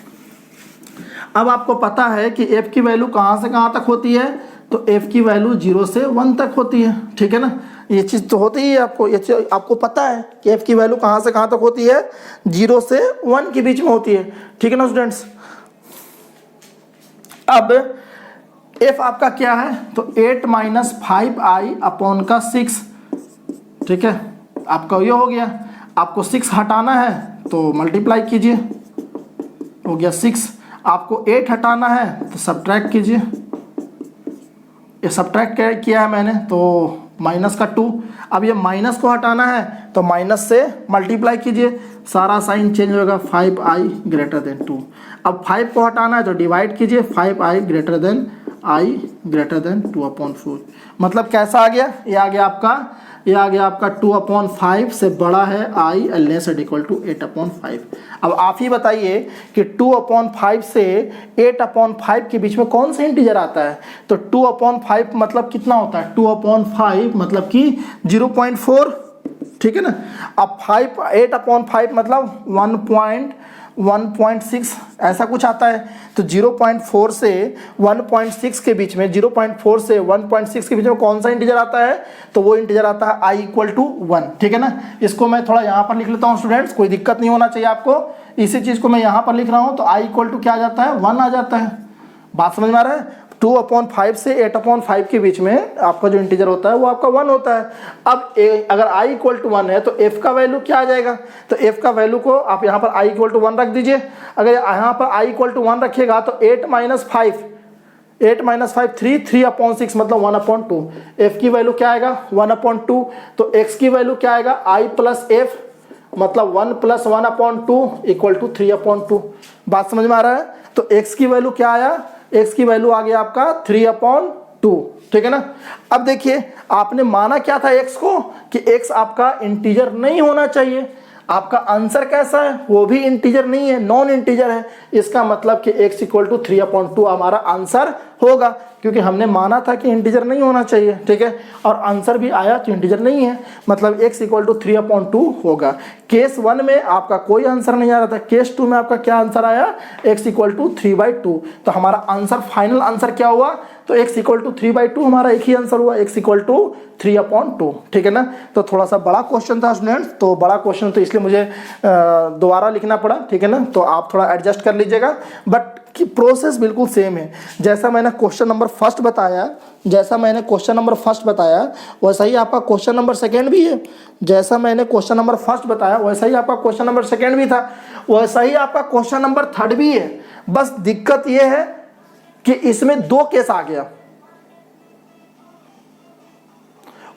A: अब आपको पता है कि f की वैल्यू कहाँ से कहाँ तक होती है? तो f की वैल्यू 0 से 1 तक होती है, ठीक है ना। ये चीज़ तो होती ही है आपको, ये चीज़ आपको पता है कि f की वैल्यू कहाँ से कहाँ तक होती है? 0 से 1 के बीच में होती है, ठीक है ना स्टूडेंट्स। अब f आपका क्या है? तो 8 माइनस 5i अपॉन का 6, ठीक है, आपका ये हो गया। आपको 6 हटाना है तो मल्टीप्लाई कीजिए, हो गया 6। आपको 8 हटाना है तो सब्ट्रैक्ट कीजिए, ये सब्ट्रैक्ट किया है मैंने तो माइनस का 2। अब ये माइनस को हटाना है तो माइनस से मल्टीप्लाई कीजिए, सारा साइन चेंज होगा, 5i ग्रेटर देन 2। अब 5 को हटाना है तो डिवाइड कीजिए, 5i greater then i greater then 2/4। मतलब कैसा आ गया? ये आ गया आपका, ये आ गया आपका 2/5 से बड़ा है i लेस इक्वल टू 8/5। अब आप ही बताइए कि 2/5 से 8/5 के बीच में कौन सा इंटीजर आता है? तो 2/5 मतलब कितना होता है? 2/5 मतलब कि 0.4, ठीक है ना। अब 8/5 मतलब 1.6 ऐसा कुछ आता है। तो 0.4 से 1.6 के बीच में, 0.4 से 1.6 के बीच में कौन सा इंटीजर आता है? तो वो इंटीजर आता है i इक्वल टू 1, ठीक है ना। इसको मैं थोड़ा यहाँ पर लिख लेता हूँ स्टूडेंट्स, कोई दिक्कत नहीं होना चाहिए आपको। इसी चीज़ को मैं यहाँ पर लिख रहा हूँ तो i इक्वल टू क्या आ जाता है? 1 आ जाता है। बात समझ में आ रहा है? 2/5 से 8/5 के बीच में आपका जो इंटीजर होता है वो आपका 1 होता है। अब अगर i इक्वल टू 1 है तो f का वैल्यू क्या आ जाएगा? तो f का वैल्यू को आप यहाँ पर i इक्वल टू 1 रख दीजिए। अगर यहाँ पर i इक्वल टू 1 रखिएगा तो 8 माइनस 5 3/6 मतलब 1/2। f की वैल्यू क्या आएगा? 1/2। तो x की वैल्यू क्या आएगा? i प्लस f मतलब 1 प्लस 1/2 इक्वल टू 3/2। बात समझ में आ रहा है? तो x की वैल्यू क्या आया? x की वैल्यू आ गया आपका 3/2, ठीक है ना। अब देखिए आपने माना क्या था x को कि x आपका इंटीजर नहीं होना चाहिए। आपका आंसर कैसा है? वो भी इंटीजर नहीं है, नॉन इंटीजर है। इसका मतलब कि x इक्वल टू 3/2 हमारा आंसर होगा, क्योंकि हमने माना था कि इंटीजर नहीं होना चाहिए, ठीक है, और आंसर भी आया तो इंटीजर नहीं है, मतलब x = 3/2 होगा। केस 1 में आपका कोई आंसर नहीं आ रहा था, केस 2 में आपका क्या आंसर आया, x = 3/2। तो हमारा आंसर, फाइनल आंसर क्या हुआ, तो x = 3/2 हमारा एक ही आंसर हुआ, x = 3/2, ठीक है ना। तो थोड़ा सा बड़ा क्वेश्चन था स्टूडेंट्स, तो बड़ा क्वेश्चन तो इसलिए मुझे दोबारा लिखना पड़ा, ठीक है ना, तो आप थोड़ा एडजस्ट कर लीजिएगा, बट कि प्रोसेस बिल्कुल सेम है। जैसा मैंने क्वेश्चन नंबर फर्स्ट बताया, वैसा ही आपका क्वेश्चन नंबर सेकंड भी है। जैसा मैंने क्वेश्चन नंबर फर्स्ट बताया वैसा ही आपका क्वेश्चन नंबर सेकंड भी था, वैसा ही आपका क्वेश्चन नंबर थर्ड भी है। बस दिक्कत यह है कि इसमें 2 केस आ गया,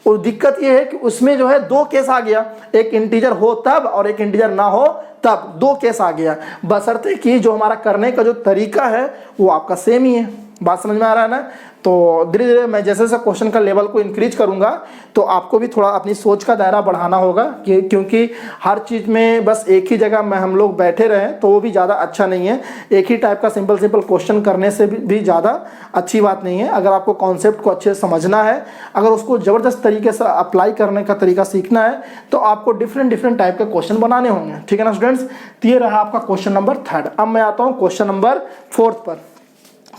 A: और दिक्कत यह है कि उसमें जो है 2 केस आ गया, एक इंटीजर हो तब और एक इंटीजर ना हो तब, 2 केस आ गया। बशर्ते कि जो हमारा करने का जो तरीका है वो आपका सेम ही है। बात समझ में आ रहा है ना। तो धीरे धीरे मैं जैसे जैसे क्वेश्चन का लेवल को इंक्रीज करूंगा तो आपको भी थोड़ा अपनी सोच का दायरा बढ़ाना होगा, कि क्योंकि हर चीज़ में बस एक ही जगह में हम लोग बैठे रहें तो वो भी ज़्यादा अच्छा नहीं है। एक ही टाइप का सिंपल क्वेश्चन करने से भी ज़्यादा अच्छी बात नहीं है। अगर आपको कॉन्सेप्ट को अच्छे से समझना है, अगर उसको ज़बरदस्त तरीके से अप्लाई करने का तरीका सीखना है, तो आपको डिफरेंट टाइप के क्वेश्चन बनाने होंगे, ठीक है ना स्टूडेंट्स। तो ये रहा आपका क्वेश्चन नंबर थर्ड। अब मैं आता हूँ क्वेश्चन नंबर फोर्थ पर।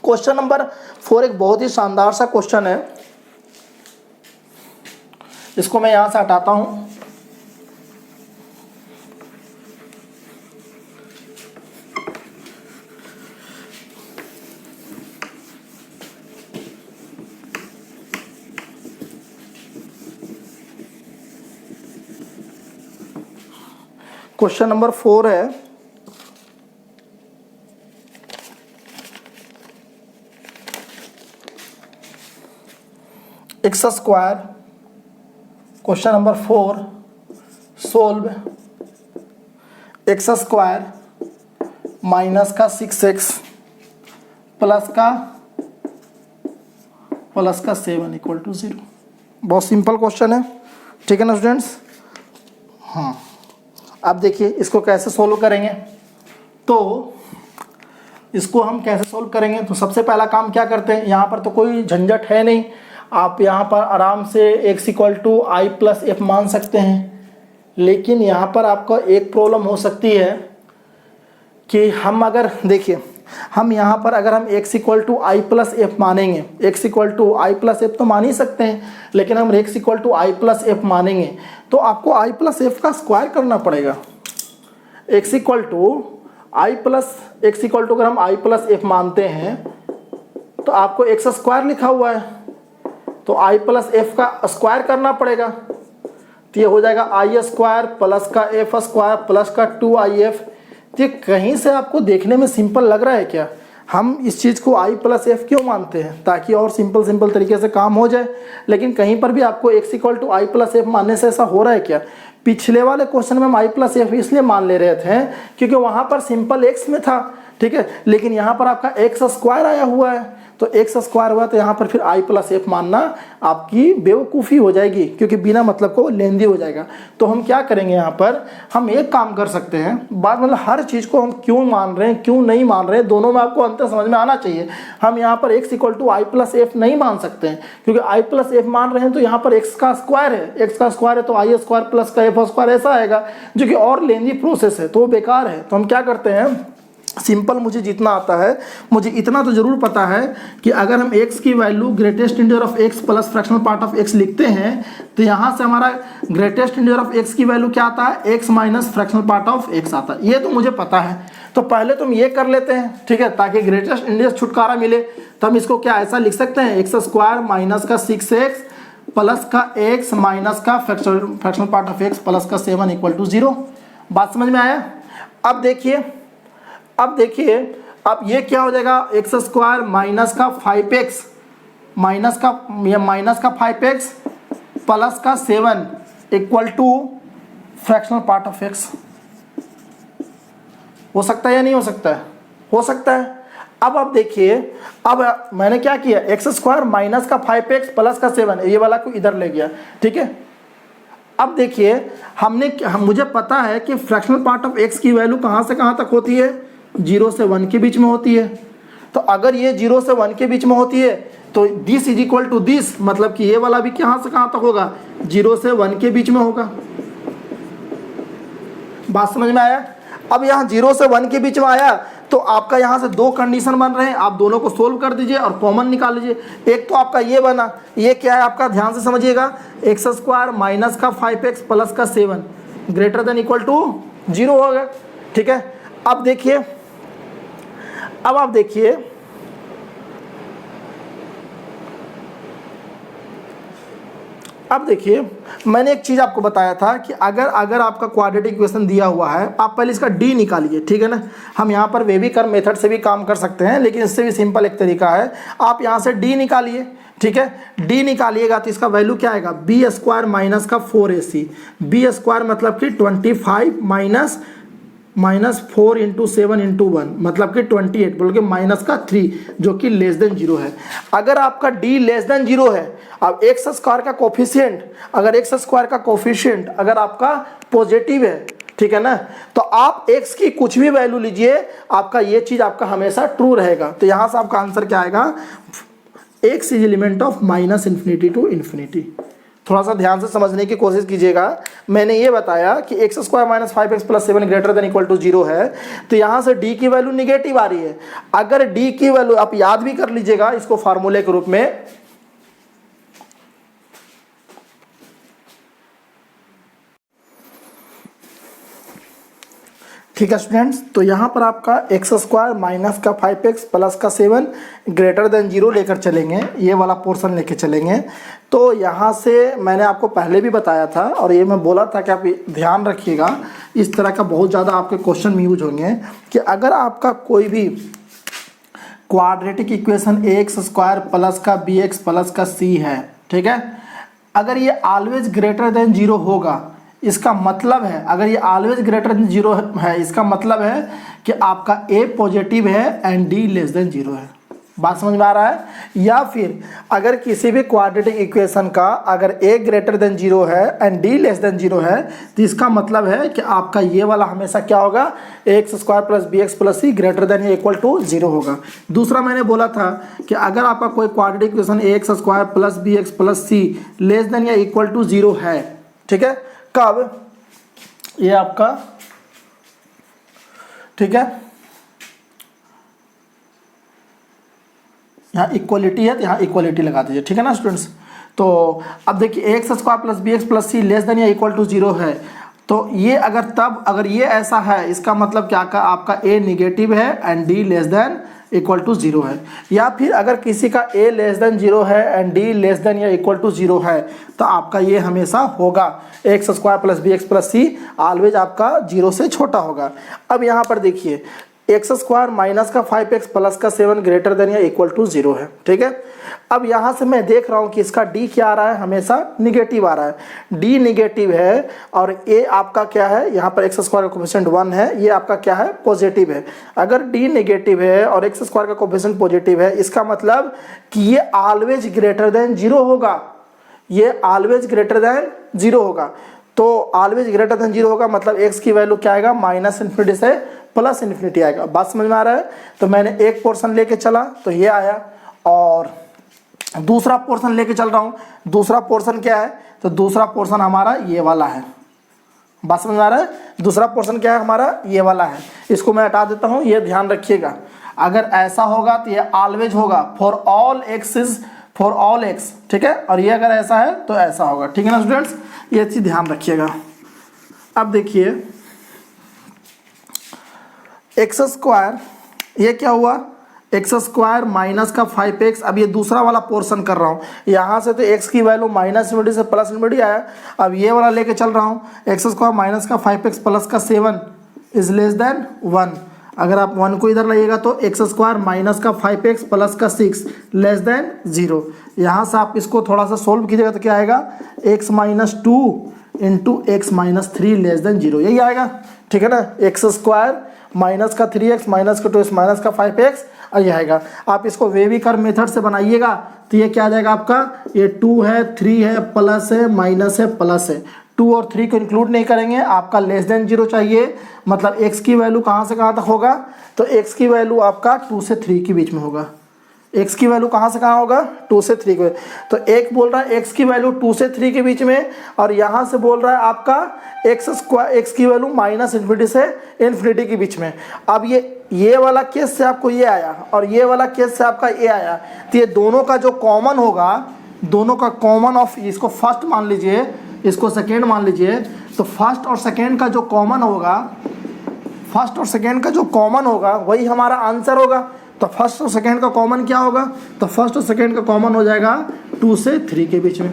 A: क्वेश्चन नंबर 4 एक बहुत ही शानदार सा क्वेश्चन है, इसको मैं यहां से हटाता हूं। क्वेश्चन नंबर 4 है, x²। Question number 4, solve x² minus का 6x प्लस का 7 = 0। बहुत सिंपल क्वेश्चन है, ठीक है ना स्टूडेंट्स। हाँ, अब देखिए इसको कैसे सोल्व करेंगे। तो इसको हम कैसे सोल्व करेंगे, तो सबसे पहला काम क्या करते हैं, यहाँ पर तो कोई झंझट है नहीं, आप यहाँ पर आराम से x = I + f मान सकते हैं। लेकिन यहाँ पर आपको एक प्रॉब्लम हो सकती है कि हम अगर देखिए, हम यहाँ पर अगर हम x = I + f मानेंगे, x = I + f तो मान ही सकते हैं, लेकिन हम x = I + f मानेंगे तो आपको I + f का स्क्वायर करना पड़ेगा। x = अगर हम I + f मानते हैं तो आपको x² लिखा हुआ है, तो I + f का स्क्वायर करना पड़ेगा। तो ये हो जाएगा I² प्लस का f² प्लस का 2if। तो ये कहीं से आपको देखने में सिंपल लग रहा है क्या, हम इस चीज़ को I + f क्यों मानते हैं, ताकि और सिंपल तरीके से काम हो जाए। लेकिन कहीं पर भी आपको x = I + f मानने से ऐसा हो रहा है क्या। पिछले वाले क्वेश्चन में हम I + f इसलिए मान ले रहे थे क्योंकि वहाँ पर सिंपल x में था, ठीक है, लेकिन यहाँ पर आपका x² आया हुआ है, तो x² हुआ तो यहाँ पर फिर I + f मानना आपकी बेवकूफ़ी हो जाएगी, क्योंकि बिना मतलब को लेंदी हो जाएगा। तो हम क्या करेंगे, यहाँ पर हम एक काम कर सकते हैं, बात मतलब हर चीज़ को हम क्यों मान रहे हैं क्यों नहीं मान रहे हैं, दोनों में आपको अंतर समझ में आना चाहिए। हम यहाँ पर x = I + f नहीं मान सकते हैं, क्योंकि I + f मान रहे हैं तो यहाँ पर x का स्क्वायर है, x का स्क्वायर है तो I² प्लस का f² ऐसा आएगा, जो कि और लेंदी प्रोसेस है, तो वो बेकार है। तो हम क्या करते हैं, सिंपल मुझे जितना आता है, मुझे इतना तो ज़रूर पता है कि अगर हम x की value greatest integer of x plus fractional part of x लिखते हैं तो यहाँ से हमारा ग्रेटेस्ट इंटीजर ऑफ x की वैल्यू क्या आता है, x minus fractional part of x आता है। ये तो मुझे पता है, तो पहले तुम ये कर लेते हैं, ठीक है, ताकि ग्रेटेस्ट इंटीजर छुटकारा मिले। तो हम इसको क्या ऐसा लिख सकते हैं, x² माइनस का 6x प्लस का x माइनस का fractional part of x plus का 7 = 0। बात समझ में आया। अब देखिए अब ये क्या हो जाएगा, x² माइनस का 5x माइनस का 5x प्लस का 7 = फ्रैक्शनल पार्ट ऑफ x। हो सकता है या नहीं हो सकता है, हो सकता है। अब आप देखिए, अब मैंने क्या किया, x² माइनस का 5x प्लस का 7, ये वाला को इधर ले गया, ठीक है। अब देखिए मुझे पता है कि फ्रैक्शनल पार्ट ऑफ x की वैल्यू कहाँ से कहाँ तक होती है, 0 से 1 के बीच में होती है। तो अगर ये 0 से 1 के बीच में होती है तो this is equal to this, मतलब कि ये वाला भी कहाँ से कहाँ तक होगा, 0 से 1 के बीच में होगा। बात समझ में आया। अब यहाँ 0 से 1 के बीच में आया तो आपका यहाँ से दो कंडीशन बन रहे हैं, आप दोनों को सोल्व कर दीजिए और कॉमन निकाल लीजिए। एक तो आपका ये बना, ये क्या है आपका, ध्यान से समझिएगा, एक्स स्क्वायर माइनस का 5x प्लस का 7 ग्रेटर देन इक्वल टू 0 हो गया। ठीक है, अब देखिए, अब आप देखिए, अब देखिए मैंने एक चीज़ आपको बताया था कि अगर आपका क्वाड्रेटिक इक्वेशन दिया हुआ है, आप पहले इसका डी निकालिए। ठीक है ना, हम यहाँ पर वेविकर मेथड से भी काम कर सकते हैं, लेकिन इससे भी सिंपल एक तरीका है, आप यहाँ से डी निकालिए। ठीक है, डी निकालिएगा तो इसका वैल्यू क्या आएगा, बी स्क्वायर माइनस का 4ac। बी स्क्वायर मतलब कि 25 माइनस 4 इंटू 7 इंटू 1 मतलब कि 28, बोल के माइनस का 3 जो कि लेस देन 0 है। अगर आपका d लेस देन 0 है, अब एक्स स्क्वायर का कोफिशिएंट, अगर एक्स स्क्वायर का कोफिशिएंट अगर आपका पॉजिटिव है, ठीक है ना, तो आप x की कुछ भी वैल्यू लीजिए, आपका ये चीज आपका हमेशा ट्रू रहेगा। तो यहां से आपका आंसर क्या आएगा, x is element of minus infinity to infinity. थोड़ा सा ध्यान से समझने की कोशिश कीजिएगा। मैंने ये बताया कि x square minus 5x plus 7 greater than equal to 0 है, तो यहाँ से d की वैल्यू निगेटिव आ रही है। अगर d की वैल्यू आप याद भी कर लीजिएगा इसको फार्मूले के रूप में, ठीक है स्टूडेंट्स, तो यहाँ पर आपका एक्स स्क्वायर माइनस का 5x प्लस का 7 ग्रेटर देन 0 लेकर चलेंगे, ये वाला पोर्शन लेके चलेंगे। तो यहाँ से मैंने आपको पहले भी बताया था और ये मैं बोला था कि आप ध्यान रखिएगा, इस तरह का बहुत ज़्यादा आपके क्वेश्चन में यूज होंगे कि अगर आपका कोई भी quadratic equation X square plus का bx प्लस का c है, ठीक है, अगर ये ऑलवेज ग्रेटर देन 0 होगा, इसका मतलब है, अगर ये ऑलवेज ग्रेटर देन 0 है, इसका मतलब है कि आपका a पॉजिटिव है एंड d लेस देन 0 है। बात समझ में आ रहा है। या फिर अगर किसी भी क्वाड्रेटिक इक्वेशन का अगर a ग्रेटर देन 0 है एंड d लेस देन 0 है, तो इसका मतलब है कि आपका ये वाला हमेशा क्या होगा, X square plus B X plus C greater than या इक्वल टू 0 होगा। दूसरा मैंने बोला था कि अगर आपका कोई quadratic equation X square plus B X plus C less than या इक्वल टू 0 है, ठीक है, कब, ये आपका, ठीक है, यहाँ इक्वलिटी है तो यहाँ इक्वलिटी लगा दीजिए। ठीक है ना स्टूडेंट्स। तो अब देखिए X square plus B X plus C less than या इक्वल टू 0 है, तो ये अगर तब अगर ये ऐसा है, इसका मतलब क्या का आपका a निगेटिव है and d less than equal to 0 है। या फिर अगर किसी का a लेस देन 0 है एंड d लेस देन या इक्वल टू 0 है, तो आपका ये हमेशा होगा X square plus B X plus C always आपका 0 से छोटा होगा। अब यहाँ पर देखिए एक्स स्क्वायर माइनस का 5x प्लस का 7 ग्रेटर देन या इक्वल टू 0 है, ठीक है। अब यहाँ से मैं देख रहा हूँ कि इसका d क्या आ रहा है, हमेशा निगेटिव आ रहा है। d निगेटिव है और a आपका क्या है, यहाँ पर एक्स स्क्वायर का कोफिशिएंट 1 है, ये आपका क्या है, पॉजिटिव है। अगर d निगेटिव है और एक्स स्क्वायर का कोफिशिएंट पॉजिटिव है, इसका मतलब कि ये ऑलवेज ग्रेटर देन 0 होगा, ये ऑलवेज ग्रेटर देन 0 होगा। तो ऑलवेज ग्रेटर देन 0 होगा मतलब x की वैल्यू क्या आएगा, माइनस इन्फिनिटी से प्लस इन्फिनिटी आएगा। बात समझ में आ रहा है। तो मैंने एक पोर्शन लेके चला तो ये आया, और दूसरा पोर्शन लेके चल रहा हूँ, दूसरा पोर्शन क्या है, तो दूसरा पोर्शन हमारा ये वाला है। बात समझ में आ रहा है। दूसरा पोर्शन क्या है हमारा, ये वाला है। इसको मैं हटा देता हूँ, ये ध्यान रखिएगा, अगर ऐसा होगा तो ये ऑलवेज होगा, for all x is for all x, ठीक है, और ये अगर ऐसा है तो ऐसा होगा। ठीक है ना स्टूडेंट्स, ये चीज ध्यान रखिएगा। अब देखिए एक्स स्क्वायर, ये क्या हुआ, एक्स स्क्वायर माइनस का 5x, अब ये दूसरा वाला पोर्शन कर रहा हूँ, यहाँ से तो x की वैल्यू माइनस इन्फिनिटी से प्लस इन्फिनिटी आया, अब ये वाला लेके चल रहा हूँ, एक्स स्क्वायर माइनस का 5x प्लस का 7 इज लेस देन 1। अगर आप 1 को इधर लाइएगा तो एक्स स्क्वायर माइनस का 5x प्लस का 6 लेस देन 0। यहाँ से आप इसको थोड़ा सा सोल्व कीजिएगा तो क्या आएगा, x minus 2 into x minus 3 less than 0, यही आएगा। ठीक है ना, एक्स स्क्वायर माइनस का 3x माइनस का 2x माइनस का 5x, और ये आएगा। आप इसको वेविकर मेथड से बनाइएगा तो ये क्या आ जाएगा आपका, ये 2 है 3 है प्लस है माइनस है प्लस है, 2 और 3 को इंक्लूड नहीं करेंगे, आपका लेस देन 0 चाहिए, मतलब x की वैल्यू कहाँ से कहाँ तक होगा, तो x की वैल्यू आपका 2 से 3 के बीच में होगा। x की वैल्यू कहाँ से कहाँ होगा, 2 से 3 के, तो एक बोल रहा है x की वैल्यू 2 से 3 के बीच में, और यहाँ से बोल रहा है आपका x की वैल्यू -∞ से इन्फिनिटी के बीच में। अब ये वाला केस से आपको ये आया और ये वाला केस से आपका ये आया, तो ये दोनों का जो कॉमन होगा, दोनों का कॉमन ऑफ, इसको फर्स्ट मान लीजिए, इसको सेकेंड मान लीजिए, तो फर्स्ट और सेकेंड का जो कॉमन होगा, फर्स्ट और सेकेंड का जो कॉमन होगा वही हमारा आंसर होगा। तो फर्स्ट और सेकेंड का कॉमन क्या होगा, तो फर्स्ट और सेकेंड का कॉमन हो जाएगा 2 से 3 के बीच में।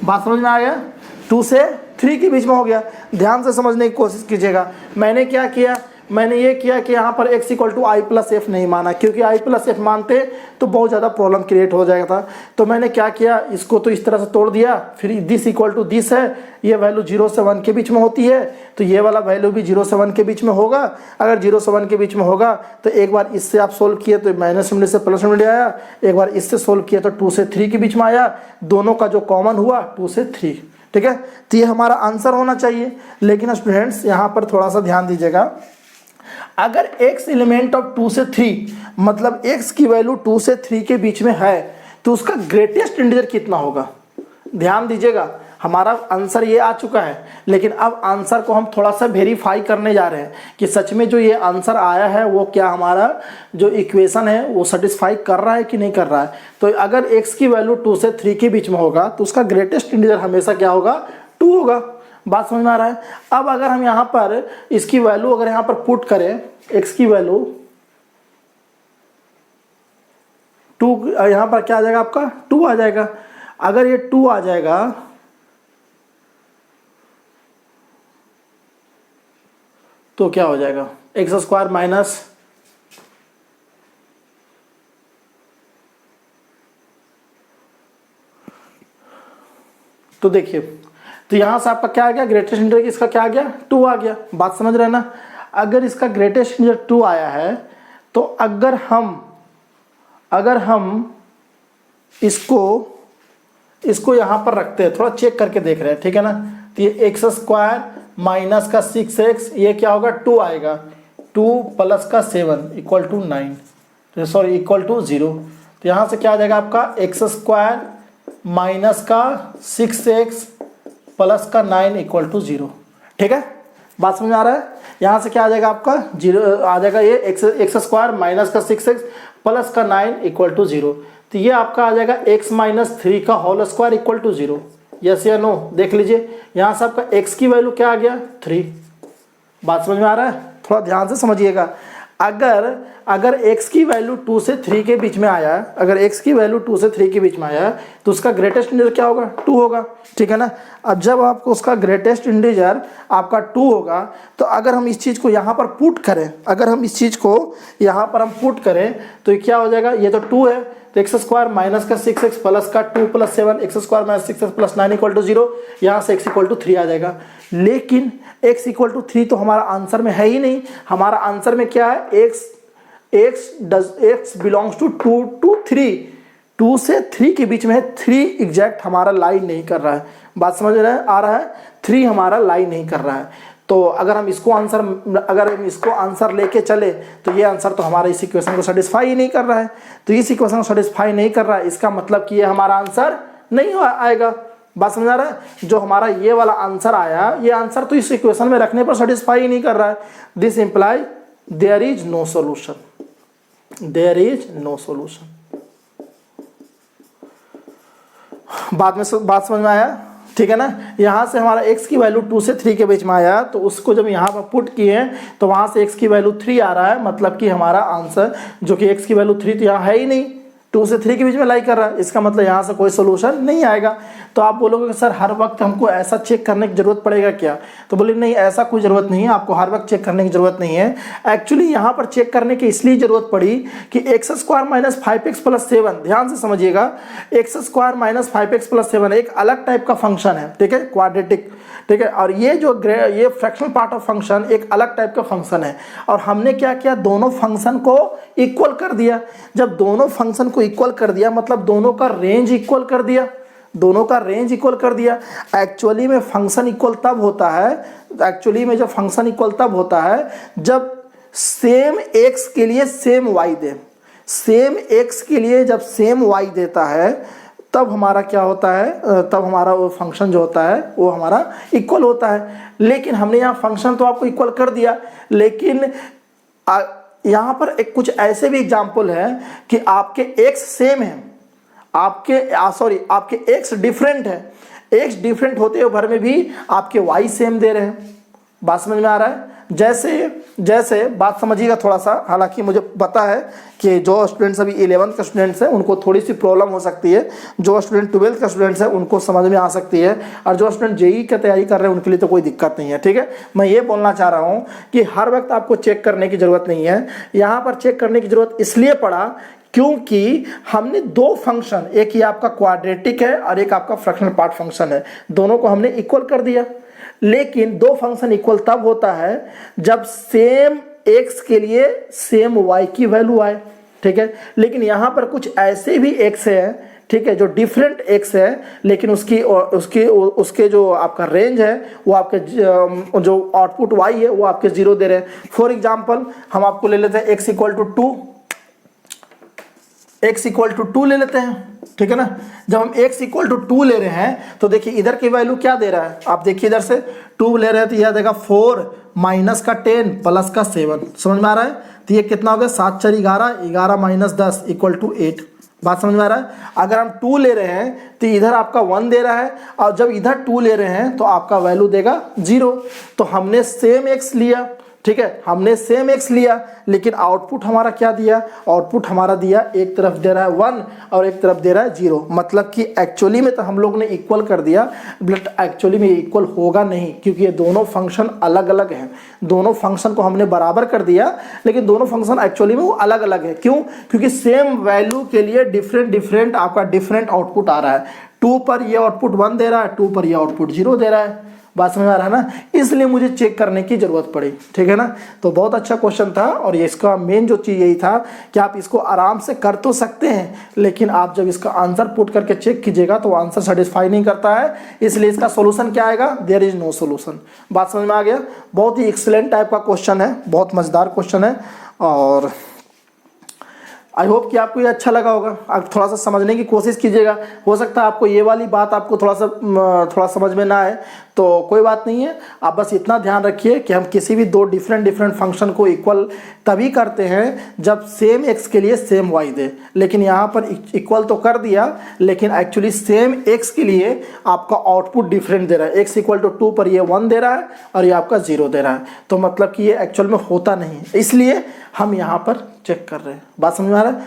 A: बात समझ में आ गया, 2 से 3 के बीच में हो गया। ध्यान से समझने की कोशिश कीजिएगा। मैंने क्या किया, मैंने ये किया कि यहाँ पर x = i+f नहीं माना, क्योंकि i+f मानते तो बहुत ज़्यादा प्रॉब्लम क्रिएट हो जाएगा था। तो मैंने क्या किया, इसको तो इस तरह से तोड़ दिया, फिर दिस = दिस है, ये वैल्यू 0 से 1 के बीच में होती है, तो ये वाला वैल्यू भी 0 से 1 के बीच में होगा। अगर 0 से 1 के बीच में होगा तो एक बार इससे आप सोल्व किए तो -∞ से +∞ आया, एक बार इससे सोल्व किया तो 2 से 3 के बीच में आया, दोनों का जो कॉमन हुआ 2 से 3, ठीक है। तो ये हमारा आंसर होना चाहिए। लेकिन स्टूडेंट्स यहाँ पर थोड़ा सा ध्यान दीजिएगा, अगर x एलिमेंट ऑफ 2 से 3, मतलब x की वैल्यू 2 से 3 के बीच में है, तो उसका ग्रेटेस्ट इंटीजर कितना होगा। ध्यान दीजिएगा, हमारा आंसर ये आ चुका है, लेकिन अब आंसर को हम थोड़ा सा वेरीफाई करने जा रहे हैं कि सच में जो ये आंसर आया है वो क्या हमारा जो इक्वेशन है वो सेटिस्फाई कर रहा है कि नहीं कर रहा है। तो अगर x की वैल्यू 2 से 3 के बीच में होगा तो उसका ग्रेटेस्ट इंटीजर हमेशा क्या होगा, 2 होगा। बात समझ में आ रहा है। अब अगर हम यहाँ पर इसकी वैल्यू अगर यहाँ पर पुट करें, x की वैल्यू 2, यहाँ पर क्या आ जाएगा आपका 2 आ जाएगा। अगर ये 2 आ जाएगा तो क्या हो जाएगा, x² माइनस, तो देखिए, तो यहाँ से आपका क्या आ गया, ग्रेटेस्ट इंटीजर इसका क्या आ गया, 2 आ गया। बात समझ रहे हैं ना। अगर इसका ग्रेटेस्ट इंटीजर 2 आया है तो अगर हम इसको यहाँ पर रखते हैं, थोड़ा चेक करके देख रहे हैं, ठीक है ना। तो ये x² माइनस का 6x, ये क्या होगा, 2 आएगा, 2 प्लस का 7 = 9, सॉरी = 0। तो यहाँ से क्या आ जाएगा आपका x² माइनस का 6x प्लस का 9 = 0, ठीक है। बात समझ में आ रहा है। यहाँ से क्या आ जाएगा आपका 0 आ जाएगा, ये x² माइनस का 6x प्लस का 9 = 0। तो ये आपका आ जाएगा x - 3 का होल स्क्वायर = 0। यस या नो, देख लीजिए यहाँ से आपका x की वैल्यू क्या आ गया, 3। बात समझ में आ रहा है, थोड़ा ध्यान से समझिएगा। अगर x की वैल्यू 2 से 3 के बीच में आया, अगर x की वैल्यू 2 से 3 के बीच में आया तो उसका ग्रेटेस्ट इंटीजर क्या होगा, 2 होगा, ठीक है ना। अब जब आपको उसका ग्रेटेस्ट इंटीजर आपका 2 होगा, तो अगर हम इस चीज़ को यहाँ पर पुट करें, अगर हम इस चीज़ को यहाँ पर हम पुट करें तो ये क्या हो जाएगा, ये तो 2 है, तो x² माइनस का 6x प्लस का 2 plus 7, x² minus 6x plus 9 = 0, यहाँ से x = 3 आ जाएगा। लेकिन x = 3 तो हमारा आंसर में है ही नहीं। हमारा आंसर में क्या है, x बिलोंग्स टू 2 to 3, 2 से 3 के बीच में है, 3 एग्जैक्ट हमारा लाइन नहीं कर रहा है। बात समझ रहे हैं, आ रहा है, 3 हमारा लाइन नहीं कर रहा है। तो अगर हम इसको आंसर लेके चले तो ये आंसर तो हमारा इस इक्वेशन को सेटिस्फाई ही नहीं कर रहा है। तो इस इक्वेशन को सेटिस्फाई नहीं कर रहा है, इसका मतलब कि ये हमारा आंसर नहीं आएगा। बात समझ आ रहा है। जो हमारा ये वाला आंसर आया, ये आंसर तो इस इक्वेशन में रखने पर सेटिस्फाई ही नहीं कर रहा है। This imply there is no solution, there is no solution. बात समझ में आया, ठीक है ना। यहाँ से हमारा x की वैल्यू 2 से 3 के बीच में आया, तो उसको जब यहाँ पर पुट किए तो वहाँ से x की वैल्यू 3 आ रहा है, मतलब कि हमारा आंसर जो कि x की वैल्यू 3 तो यहाँ है ही नहीं, 2 से 3 के बीच में लाई कर रहा है, इसका मतलब यहाँ से कोई सोल्यूशन नहीं आएगा। तो आप बोलोगे कि सर हर वक्त हमको ऐसा चेक करने की जरूरत पड़ेगा क्या, तो बोले नहीं, ऐसा कोई ज़रूरत नहीं है, आपको हर वक्त चेक करने की ज़रूरत नहीं है। एक्चुअली यहाँ पर चेक करने की इसलिए ज़रूरत पड़ी कि x² माइनस 5x प्लस 7, ध्यान से समझिएगा, x² माइनस 5x प्लस 7 एक अलग टाइप का फंक्शन है, ठीक है, क्वाड्रेटिक, ठीक है। और ये फ्रैक्शनल पार्ट ऑफ फंक्शन एक अलग टाइप का फंक्शन है। और हमने क्या किया, दोनों फंक्शन को इक्वल कर दिया। जब दोनों फंक्शन को इक्वल कर दिया मतलब दोनों का रेंज इक्वल कर दिया। दोनों का रेंज इक्वल कर दिया। एक्चुअली में फंक्शन इक्वल तब होता है, एक्चुअली में जब फंक्शन इक्वल तब होता है जब सेम एक्स के लिए same why they, same x के लिए जब सेम वाई देता है तब हमारा क्या होता है, तब हमारा वो फंक्शन जो होता है वो हमारा इक्वल होता है। लेकिन हमने यहाँ फंक्शन तो आपको इक्वल कर दिया, लेकिन यहाँ पर एक कुछ ऐसे भी एग्जाम्पल है कि आपके एक्स सेम है, आपके एक्स डिफरेंट है, एक्स डिफरेंट होते हुए भर में भी आपके वाई सेम दे रहे हैं। बात समझ में आ रहा है? जैसे बात समझिएगा थोड़ा सा, हालांकि मुझे पता है कि जो स्टूडेंट्स अभी 11th के स्टूडेंट्स हैं उनको थोड़ी सी प्रॉब्लम हो सकती है, जो स्टूडेंट 12th के स्टूडेंट्स हैं उनको समझ में आ सकती है, और जो स्टूडेंट जेईई की तैयारी कर रहे हैं उनके लिए तो कोई दिक्कत नहीं है। ठीक है, मैं ये बोलना चाह रहा हूँ कि हर वक्त आपको चेक करने की ज़रूरत नहीं है। यहाँ पर चेक करने की ज़रूरत इसलिए पड़ा क्योंकि हमने दो फंक्शन, एक ही आपका क्वाड्रेटिक है और एक आपका फ्रैक्शनल पार्ट फंक्शन है, दोनों को हमने इक्वल कर दिया। लेकिन दो फंक्शन इक्वल तब होता है जब सेम एक्स के लिए सेम वाई की वैल्यू आए। ठीक है, लेकिन यहाँ पर कुछ ऐसे भी एक्स है, ठीक है, जो डिफरेंट एक्स है, लेकिन उसके जो आपका रेंज है वो आपके जो आउटपुट वाई है वो आपके 0 दे रहे हैं। फॉर एग्जाम्पल हम आपको ले लेते हैं x equal to 2, x equal to 2 ले लेते हैं। ठीक है ना, जब हम x इक्वल टू 2 ले रहे हैं तो देखिए इधर की वैल्यू क्या दे रहा है, आप देखिए इधर से 2 ले रहे हैं तो यह देगा 4 माइनस का 10 प्लस का 7, समझ में आ रहा है? तो ये कितना हो गया, 7 4 11, 11 माइनस 10 इक्वल टू 8। बात समझ में आ रहा है? अगर हम 2 ले रहे हैं तो इधर आपका 1 दे रहा है, और जब इधर 2 ले रहे हैं तो आपका वैल्यू देगा 0। तो हमने सेम x लिया, ठीक है, हमने सेम x लिया, लेकिन आउटपुट हमारा क्या दिया, आउटपुट हमारा दिया एक तरफ दे रहा है 1 और एक तरफ दे रहा है 0। मतलब कि एक्चुअली में तो हम लोग ने इक्वल कर दिया, बट एक्चुअली में इक्वल होगा नहीं, क्योंकि ये दोनों फंक्शन अलग अलग हैं। दोनों फंक्शन को हमने बराबर कर दिया, लेकिन दोनों फंक्शन एक्चुअली में वो अलग अलग है। क्यों? क्योंकि सेम वैल्यू के लिए डिफरेंट आपका डिफरेंट आउटपुट आ रहा है। 2 पर ये आउटपुट 1 दे रहा है, 2 पर ये आउटपुट 0 दे रहा है। बात समझ में आ रहा है ना? इसलिए मुझे चेक करने की जरूरत पड़ी। ठीक है ना, तो बहुत अच्छा क्वेश्चन था, और ये इसका मेन जो चीज़ यही था कि आप इसको आराम से कर तो सकते हैं, लेकिन आप जब इसका आंसर पुट करके चेक कीजिएगा तो आंसर सेटिस्फाई नहीं करता है। इसलिए इसका सोल्यूशन क्या आएगा, देयर इज नो सोल्यूशन। बात समझ में आ गया? बहुत ही एक्सीलेंट टाइप का क्वेश्चन है, बहुत मजेदार क्वेश्चन है, और आई होप कि आपको ये अच्छा लगा होगा। आप थोड़ा सा समझने की कोशिश कीजिएगा, हो सकता है आपको ये वाली बात आपको थोड़ा समझ में ना आए, तो कोई बात नहीं है। आप बस इतना ध्यान रखिए कि हम किसी भी दो डिफरेंट फंक्शन को इक्वल तभी करते हैं जब सेम x के लिए सेम y दे। लेकिन यहाँ पर इक्वल तो कर दिया, लेकिन एक्चुअली सेम x के लिए आपका आउटपुट डिफरेंट दे रहा है। x इक्वल टू 2 पर ये 1 दे रहा है और ये आपका 0 दे रहा है, तो मतलब कि ये एक्चुअल में होता नहीं है, इसलिए हम यहाँ पर चेक कर रहे हैं। बात समझ में आ रहा है?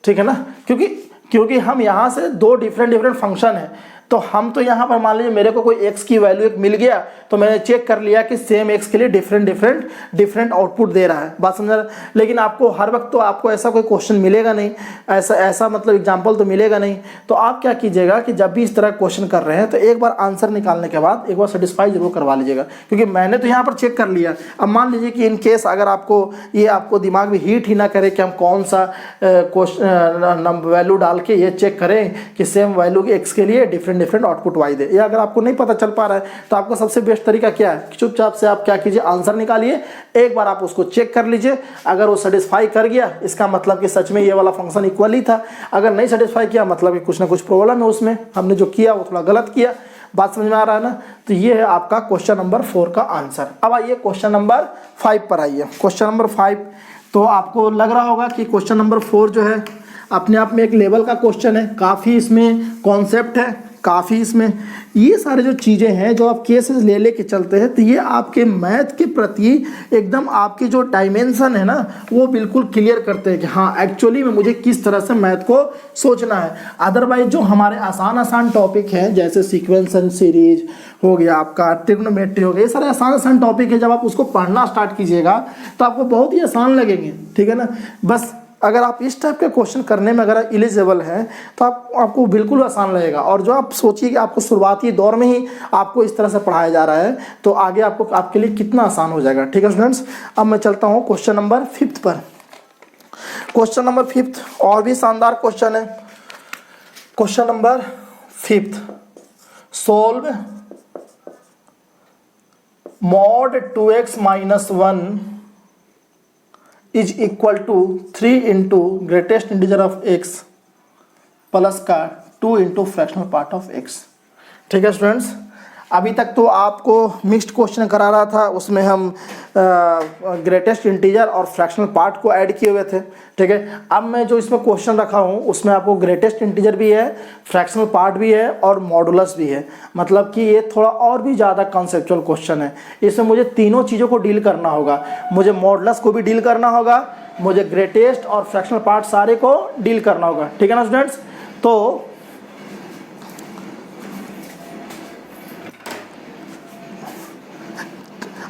A: ठीक है ना, क्योंकि हम यहाँ से दो डिफरेंट फंक्शन है, तो हम तो यहाँ पर मान लीजिए मेरे को कोई x की वैल्यू एक मिल गया, तो मैंने चेक कर लिया कि सेम x के लिए डिफरेंट आउटपुट दे रहा है। बात समझ रहा है? लेकिन आपको हर वक्त तो आपको ऐसा कोई क्वेश्चन मिलेगा नहीं, ऐसा मतलब एग्जांपल तो मिलेगा नहीं। तो आप क्या कीजिएगा कि जब भी इस तरह क्वेश्चन कर रहे हैं तो एक बार आंसर निकालने के बाद एक बार सेटिस्फाई जरूर करवा लीजिएगा, क्योंकि मैंने तो यहाँ पर चेक कर लिया। अब मान लीजिए कि इन केस अगर आपको दिमाग में हीट ही ना करे कि हम कौन सा क्वेश्चन वैल्यू डाल के ये चेक करें कि सेम वैल्यू x के लिए डिफरेंट आउटपुट y दे, या अगर आपको नहीं पता चल पा रहा है तो आपका सबसे बेस्ट तरीका क्या है कि चुपचाप से आप क्या कीजिए, आंसर निकालिए, एक बार आप उसको चेक कर लीजिए। अगर वो सेटिस्फाई कर गया, इसका मतलब कि सच में ये वाला फंक्शन इक्वल ही था। अगर नहीं सेटिस्फाई किया, मतलब कि कुछ ना कुछ प्रॉब्लम है उसमें, हमने जो किया वो थोड़ा गलत किया। बात समझ में आ रहा है ना? तो ये है आपका क्वेश्चन नंबर 4 का आंसर। अब आइए क्वेश्चन नंबर 5 पर आइए। क्वेश्चन नंबर 5, तो आपको लग रहा होगा कि क्वेश्चन नंबर 4 जो है अपने आप में एक लेवल का क्वेश्चन है, काफ़ी इसमें कॉन्सेप्ट है, काफ़ी इसमें ये सारे जो चीज़ें हैं जो आप केसेस ले के चलते हैं, तो ये आपके मैथ के प्रति एकदम आपके जो डायमेंशन है ना वो बिल्कुल क्लियर करते हैं कि हाँ एक्चुअली में मुझे किस तरह से मैथ को सोचना है। अदरवाइज जो हमारे आसान टॉपिक हैं जैसे सीक्वेंस एंड सीरीज हो गया, आपका ट्रिग्नोमेट्री हो गया, ये सारे आसान टॉपिक है, जब आप उसको पढ़ना स्टार्ट कीजिएगा तो आपको बहुत ही आसान लगेंगे। ठीक है ना, बस अगर आप इस टाइप के क्वेश्चन करने में अगर एलिजिबल हैं तो आपको बिल्कुल आसान लगेगा। और जो आप सोचिए कि आपको शुरुआती दौर में ही आपको इस तरह से पढ़ाया जा रहा है तो आगे आपके लिए कितना आसान हो जाएगा। ठीक है स्टूडेंट्स, अब मैं चलता हूँ क्वेश्चन नंबर 5 पर। क्वेश्चन नंबर 5 और भी शानदार क्वेश्चन है। Question number fifth, solve mod 2x minus 1 is equal to 3 into greatest integer of x plus का 2 into fractional part of x। ठीक है स्टूडेंट्स, अभी तक तो आपको मिक्स्ड क्वेश्चन करा रहा था, उसमें हम ग्रेटेस्ट इंटीजर और फ्रैक्शनल पार्ट को ऐड किए हुए थे। ठीक है, अब मैं जो इसमें क्वेश्चन रखा हूँ उसमें आपको ग्रेटेस्ट इंटीजर भी है, फ्रैक्शनल पार्ट भी है और मॉडुलस भी है। मतलब कि ये थोड़ा और भी ज़्यादा कॉन्सेप्चुअल क्वेश्चन है। इसमें मुझे तीनों चीज़ों को डील करना होगा, मुझे मॉडुलस को भी डील करना होगा, मुझे ग्रेटेस्ट और फ्रैक्शनल पार्ट सारे को डील करना होगा। ठीक है ना स्टूडेंट्स, तो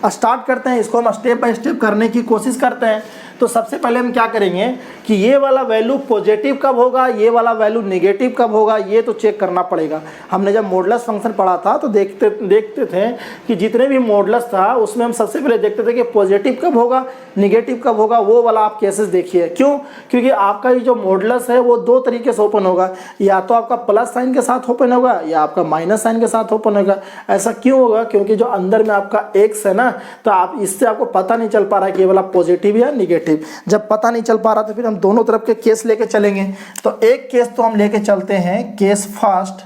A: स्टार्ट करते हैं इसको, हम स्टेप बाय स्टेप करने की कोशिश करते हैं। तो सबसे पहले हम क्या करेंगे कि ये वाला वैल्यू पॉजिटिव कब होगा, ये वाला वैल्यू नेगेटिव कब होगा, ये तो चेक करना पड़ेगा। हमने जब मॉडुलस फंक्शन पढ़ा था तो देखते थे कि जितने भी मॉडुलस था उसमें हम सबसे पहले देखते थे कि पॉजिटिव कब होगा, नेगेटिव कब होगा। वो वाला आप केसेस देखिए, क्यों? क्योंकि आपका ये जो मॉडुलस है वो दो तरीके से ओपन होगा, या तो आपका प्लस साइन के साथ ओपन होगा या आपका माइनस साइन के साथ ओपन होगा। ऐसा क्यों होगा? क्योंकि जो अंदर में आपका एक्स है ना, तो आप इससे आपको पता नहीं चल पा रहा है कि ये वाला पॉजिटिव या निगेटिव। जब पता नहीं चल पा रहा तो फिर हम दोनों तरफ के केस लेके चलेंगे। तो एक केस तो हम लेके चलते हैं, केस फर्स्ट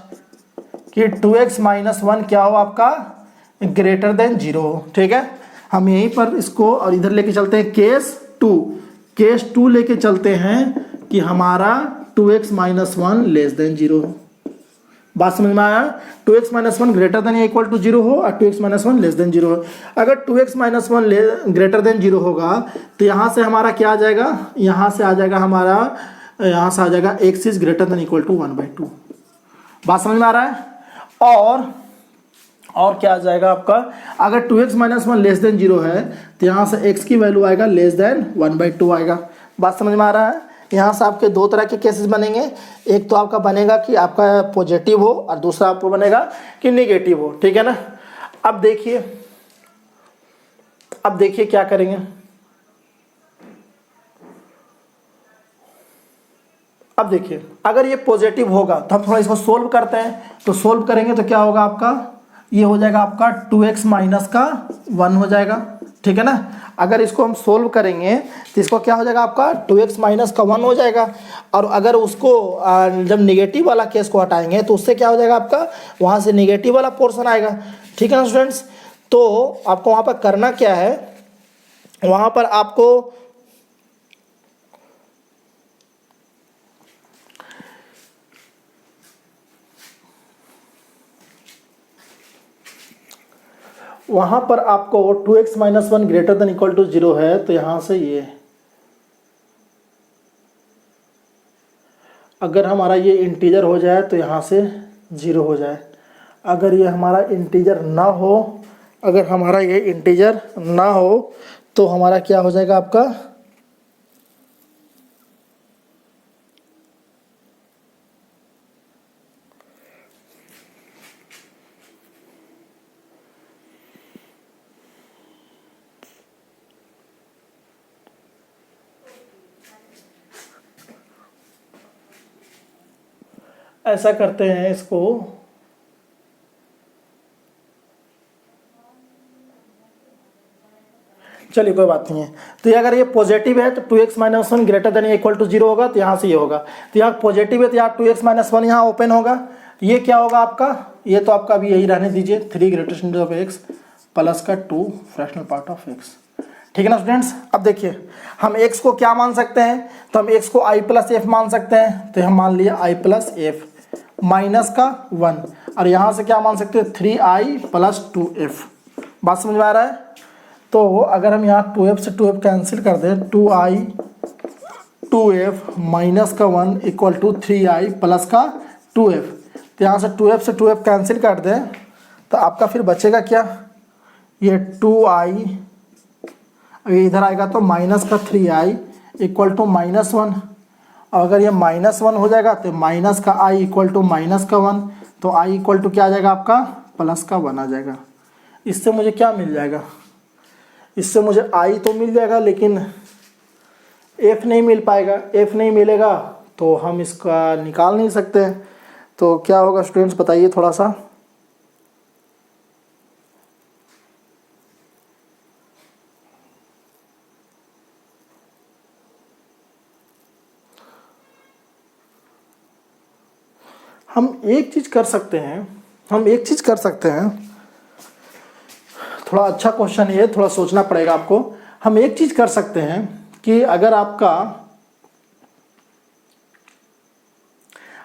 A: कि 2x माइनस 1 क्या हो आपका, ग्रेटर देन 0 हो। ठीक है, हम यहीं पर इसको और इधर लेके चलते हैं केस 2। केस 2 लेके चलते हैं कि हमारा 2x माइनस 1 लेस देन 0 हो। बात समझ में आया? 2x माइनस 1 ग्रेटर देन या इक्वल टू 0 हो और 2x माइनस 1 लेस देन 0 हो। अगर 2x माइनस 1 ग्रेटर देन 0 होगा तो यहाँ से हमारा क्या आ जाएगा, यहाँ से आ जाएगा हमारा, यहाँ से आ जाएगा x is greater than equal to 1/2। बात समझ में आ रहा है? और क्या आ जाएगा आपका, अगर 2x माइनस 1 लेस देन 0 है तो यहाँ से x की वैल्यू आएगा लेस देन 1/2 आएगा। बात समझ में आ रहा है? यहाँ से आपके दो तरह के केसेस बनेंगे, एक तो आपका बनेगा कि आपका पॉजिटिव हो और दूसरा आपको बनेगा कि नेगेटिव हो। ठीक है ना, अब देखिए क्या करेंगे। अब देखिए, अगर ये पॉजिटिव होगा तो हम थोड़ा इसको सोल्व करते हैं। तो सोल्व करेंगे तो क्या होगा आपका, ये हो जाएगा आपका 2x माइनस का 1 हो जाएगा। ठीक है ना, अगर इसको हम सोल्व करेंगे तो इसको क्या हो जाएगा आपका 2x माइनस का 1 हो जाएगा। और अगर उसको जब निगेटिव वाला केस को हटाएंगे तो उससे क्या हो जाएगा आपका, वहाँ से निगेटिव वाला पोर्शन आएगा। ठीक है ना स्टूडेंट्स, तो आपको वहाँ पर करना क्या है, वहाँ पर आपको आपको 2x minus 1 greater than equal to 0 है, तो यहाँ से ये अगर हमारा ये इंटीजर हो जाए तो यहाँ से 0 हो जाए। अगर ये हमारा इंटीजर ना हो, अगर हमारा ये इंटीजर ना हो तो हमारा क्या हो जाएगा आपका, ऐसा करते हैं इसको, चलिए कोई बात नहीं है। तो ये अगर ये पॉजिटिव है तो 2x minus 1 greater than equal to 0 होगा, तो यहाँ से ये होगा। तो यहाँ पॉजिटिव है तो यहाँ 2x माइनस 1 यहाँ ओपन होगा। ये क्या होगा आपका, ये तो आपका अभी यही रहने दीजिए, 3 greatest integer of x plus का 2 फ्रैक्शनल पार्ट ऑफ x। ठीक है ना स्टूडेंट्स, अब देखिए हम x को क्या मान सकते हैं, तो हम x को i प्लस एफ मान सकते हैं। तो हम मान लिया i प्लस एफ माइनस का 1, और यहाँ से क्या मान सकते हैं 3i प्लस 2f। बात समझ में आ रहा है? तो अगर हम यहाँ 2f से 2f कैंसिल कर दें, 2i 2f माइनस का 1 इक्वल टू 3i प्लस का 2f। तो यहाँ से 2f से 2f कैंसिल कर दें तो आपका फिर बचेगा क्या, ये 2i, इधर आएगा तो माइनस का 3i इक्वल टू -1। और अगर ये -1 हो जाएगा तो माइनस का i इक्वल टू माइनस का 1, तो i इक्वल टू क्या आ जाएगा आपका प्लस का 1 आ जाएगा। इससे मुझे क्या मिल जाएगा, इससे मुझे i तो मिल जाएगा लेकिन f नहीं मिल पाएगा। f नहीं मिलेगा तो हम इसका निकाल नहीं सकते हैं। तो क्या होगा स्टूडेंट्स बताइए थोड़ा सा। हम एक चीज़ कर सकते हैं, थोड़ा अच्छा क्वेश्चन है, थोड़ा सोचना पड़ेगा आपको। हम एक चीज़ कर सकते हैं कि अगर आपका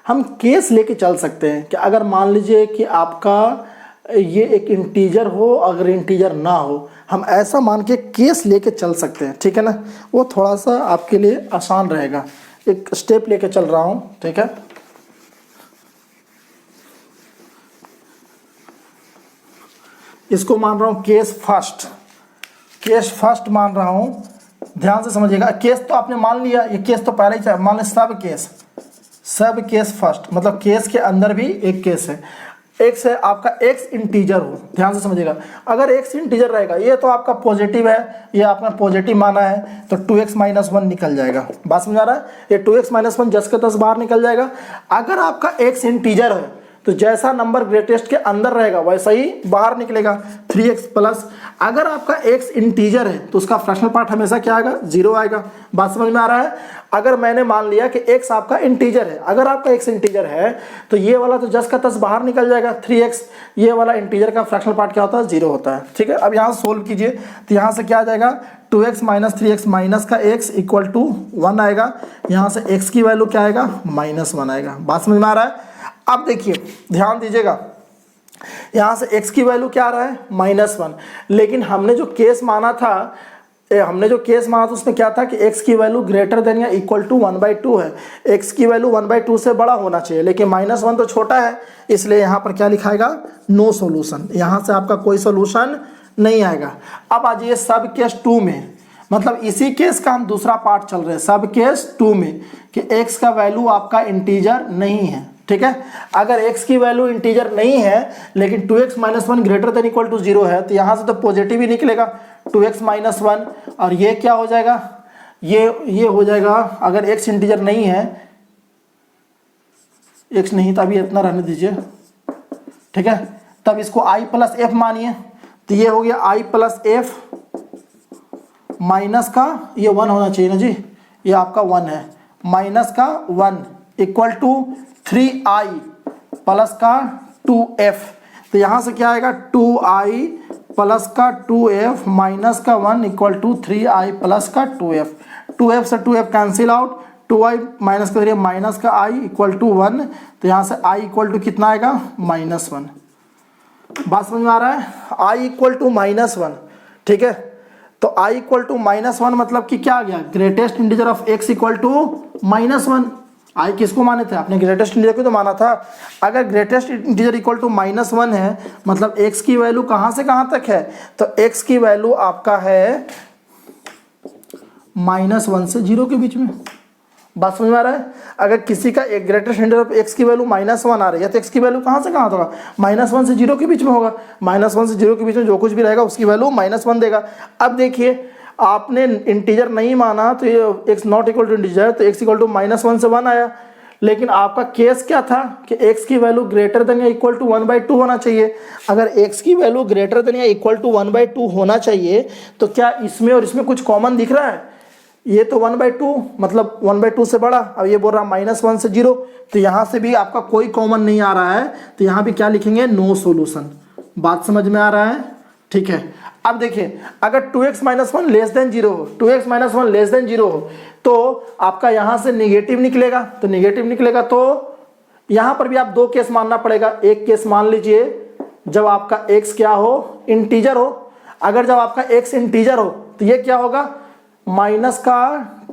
A: हम केस लेके चल सकते हैं कि अगर मान लीजिए कि आपका ये एक इंटीजर हो, अगर इंटीजर ना हो, हम ऐसा मान के केस लेके चल सकते हैं, ठीक है ना। वो थोड़ा सा आपके लिए आसान रहेगा। एक स्टेप लेके चल रहा हूँ, ठीक है। इसको मान रहा हूँ केस फर्स्ट मान रहा हूँ। ध्यान से समझिएगा, केस तो आपने मान लिया, ये केस तो पहले ही मान लिया, सब केस फर्स्ट, मतलब केस के अंदर भी एक केस है। एक्स है आपका, एक्स इंटीजर हो, ध्यान से समझिएगा। अगर एक्स इंटीजर रहेगा, ये तो आपका पॉजिटिव है, ये आपने पॉजिटिव माना है, तो 2x - 1 निकल जाएगा। बात समझ आ रहा है, ये 2x - 1 10 का 10 बाहर निकल जाएगा। अगर आपका एक्स इंटीजर है तो जैसा नंबर ग्रेटेस्ट के अंदर रहेगा वैसा ही बाहर निकलेगा, 3x प्लस। अगर आपका x इंटीजर है तो उसका फ्रैक्शनल पार्ट हमेशा क्या आएगा, 0 आएगा। बात समझ में आ रहा है। अगर मैंने मान लिया कि x आपका इंटीजर है, अगर आपका x इंटीजर है तो ये वाला तो 10 का 10 बाहर निकल जाएगा, 3x। ये वाला इंटीजर का फ्रैक्शनल पार्ट क्या होता है, 0 होता है, ठीक है। अब यहाँ सोल्व कीजिए, तो यहाँ से क्या आ जाएगा, 2x - 3x माइनस का x इक्वल टू 1 आएगा। यहाँ से x की वैल्यू क्या आएगा, -1 आएगा। बात समझ में आ रहा है। अब देखिए ध्यान दीजिएगा, यहाँ से x की वैल्यू क्या आ रहा है, -1। लेकिन हमने जो केस माना था उसमें क्या था कि x की वैल्यू ग्रेटर देन या इक्वल टू 1/2 है। x की वैल्यू 1/2 से बड़ा होना चाहिए, लेकिन -1 तो छोटा है, इसलिए यहाँ पर क्या लिखाएगा, नो सॉल्यूशन। यहाँ से आपका कोई सॉल्यूशन नहीं आएगा। अब आ जाइए सब केस 2 में, मतलब इसी केस का हम दूसरा पार्ट चल रहे हैं, सब केस 2 में, कि x का वैल्यू आपका इंटीजर नहीं है, ठीक है। अगर x की वैल्यू इंटीजर नहीं है लेकिन 2x - 1 greater than equal to 0 है, तो यहाँ से तो पॉजिटिव ही निकलेगा, 2x - 1। और ये क्या हो जाएगा, ये हो जाएगा, अगर x इंटीजर नहीं है, x नहीं तो अभी इतना रहने दीजिए, ठीक है। तब इसको i + f मानिए, तो ये हो गया i + f माइनस का ये 1 होना चाहिए ना जी, ये आपका 1 है, माइनस का 1 इक्वल टू 3i प्लस का 2f। तो यहाँ से क्या आएगा, 2i प्लस का 2f माइनस का 1 इक्वल टू 3i प्लस का 2f। 2f से 2f cancel out, 2i minus का 3 माइनस का i इक्वल टू 1। तो यहाँ से i इक्वल टू कितना आएगा, -1। बात समझ में आ रहा है, i इक्वल टू -1, ठीक है। तो i इक्वल टू -1 मतलब कि क्या आ गया, greatest integer of x equal to -1। I किसको माने थे आपने, ग्रेटेस्ट इंटीजर को तो माना था। अगर ग्रेटेस्ट इंटीजर इक्वल टू -1 है, मतलब x की वैल्यू कहाँ से कहाँ तक है, तो x की वैल्यू आपका है -1 से 0 के बीच में। बात समझ में आ रहा है। अगर किसी का एक ग्रेटेस्ट इंटीजर ऑफ x की वैल्यू -1 आ रही है, तो x की वैल्यू कहाँ से कहाँ होगा, -1 से 0 के बीच में होगा। -1 से 0 के बीच में जो कुछ भी रहेगा उसकी वैल्यू -1 देगा। अब देखिए आपने इंटीजर नहीं माना, तो ये x not equal to integer, तो x इक्वल टू -1 से 1 आया। लेकिन आपका केस क्या था कि x की वैल्यू ग्रेटर देन या इक्वल टू 1/2 होना चाहिए। अगर x की वैल्यू ग्रेटर देन या इक्वल टू 1/2 होना चाहिए, तो क्या इसमें और इसमें कुछ कॉमन दिख रहा है, ये तो 1/2 मतलब 1/2 से बड़ा। अब ये बोल रहा -1 से 0, तो यहाँ से भी आपका कोई कॉमन नहीं आ रहा है, तो यहाँ भी क्या लिखेंगे, नो सॉल्यूशन। बात समझ में आ रहा है, ठीक है। अब देखिए अगर 2x - 1 लेस देन 0 हो, 2x - 1 लेस देन 0 हो, तो आपका यहाँ से निगेटिव निकलेगा, तो निगेटिव निकलेगा तो यहाँ पर भी आप दो केस मानना पड़ेगा। एक केस मान लीजिए जब आपका x क्या हो, इंटीजर हो। अगर जब आपका x इंटीजर हो तो ये क्या होगा, माइनस का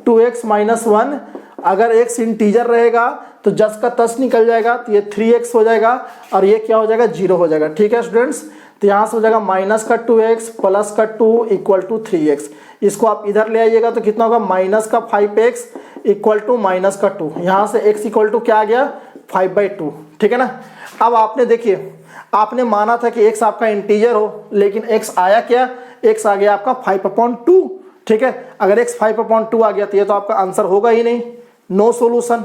A: 2x - 1। अगर x इंटीजर रहेगा तो 10 का 10 निकल जाएगा, तो ये 3x हो जाएगा, और ये क्या हो जाएगा, 0 हो जाएगा, ठीक है स्टूडेंट्स। तो यहाँ से हो जाएगा माइनस का 2x प्लस का 2 इक्वल टू 3x। इसको आप इधर ले आइएगा तो कितना होगा, माइनस का 5x इक्वल टू माइनस का 2। यहाँ से x इक्वल टू क्या आ गया, 5/2, ठीक है ना। अब आपने देखिए, आपने माना था कि x आपका इंटीजर हो, लेकिन x आया क्या, x आ गया आपका 5/2, ठीक है। अगर x 5/2 आ गया तो ये तो आपका आंसर होगा ही नहीं, नो सॉल्यूशन,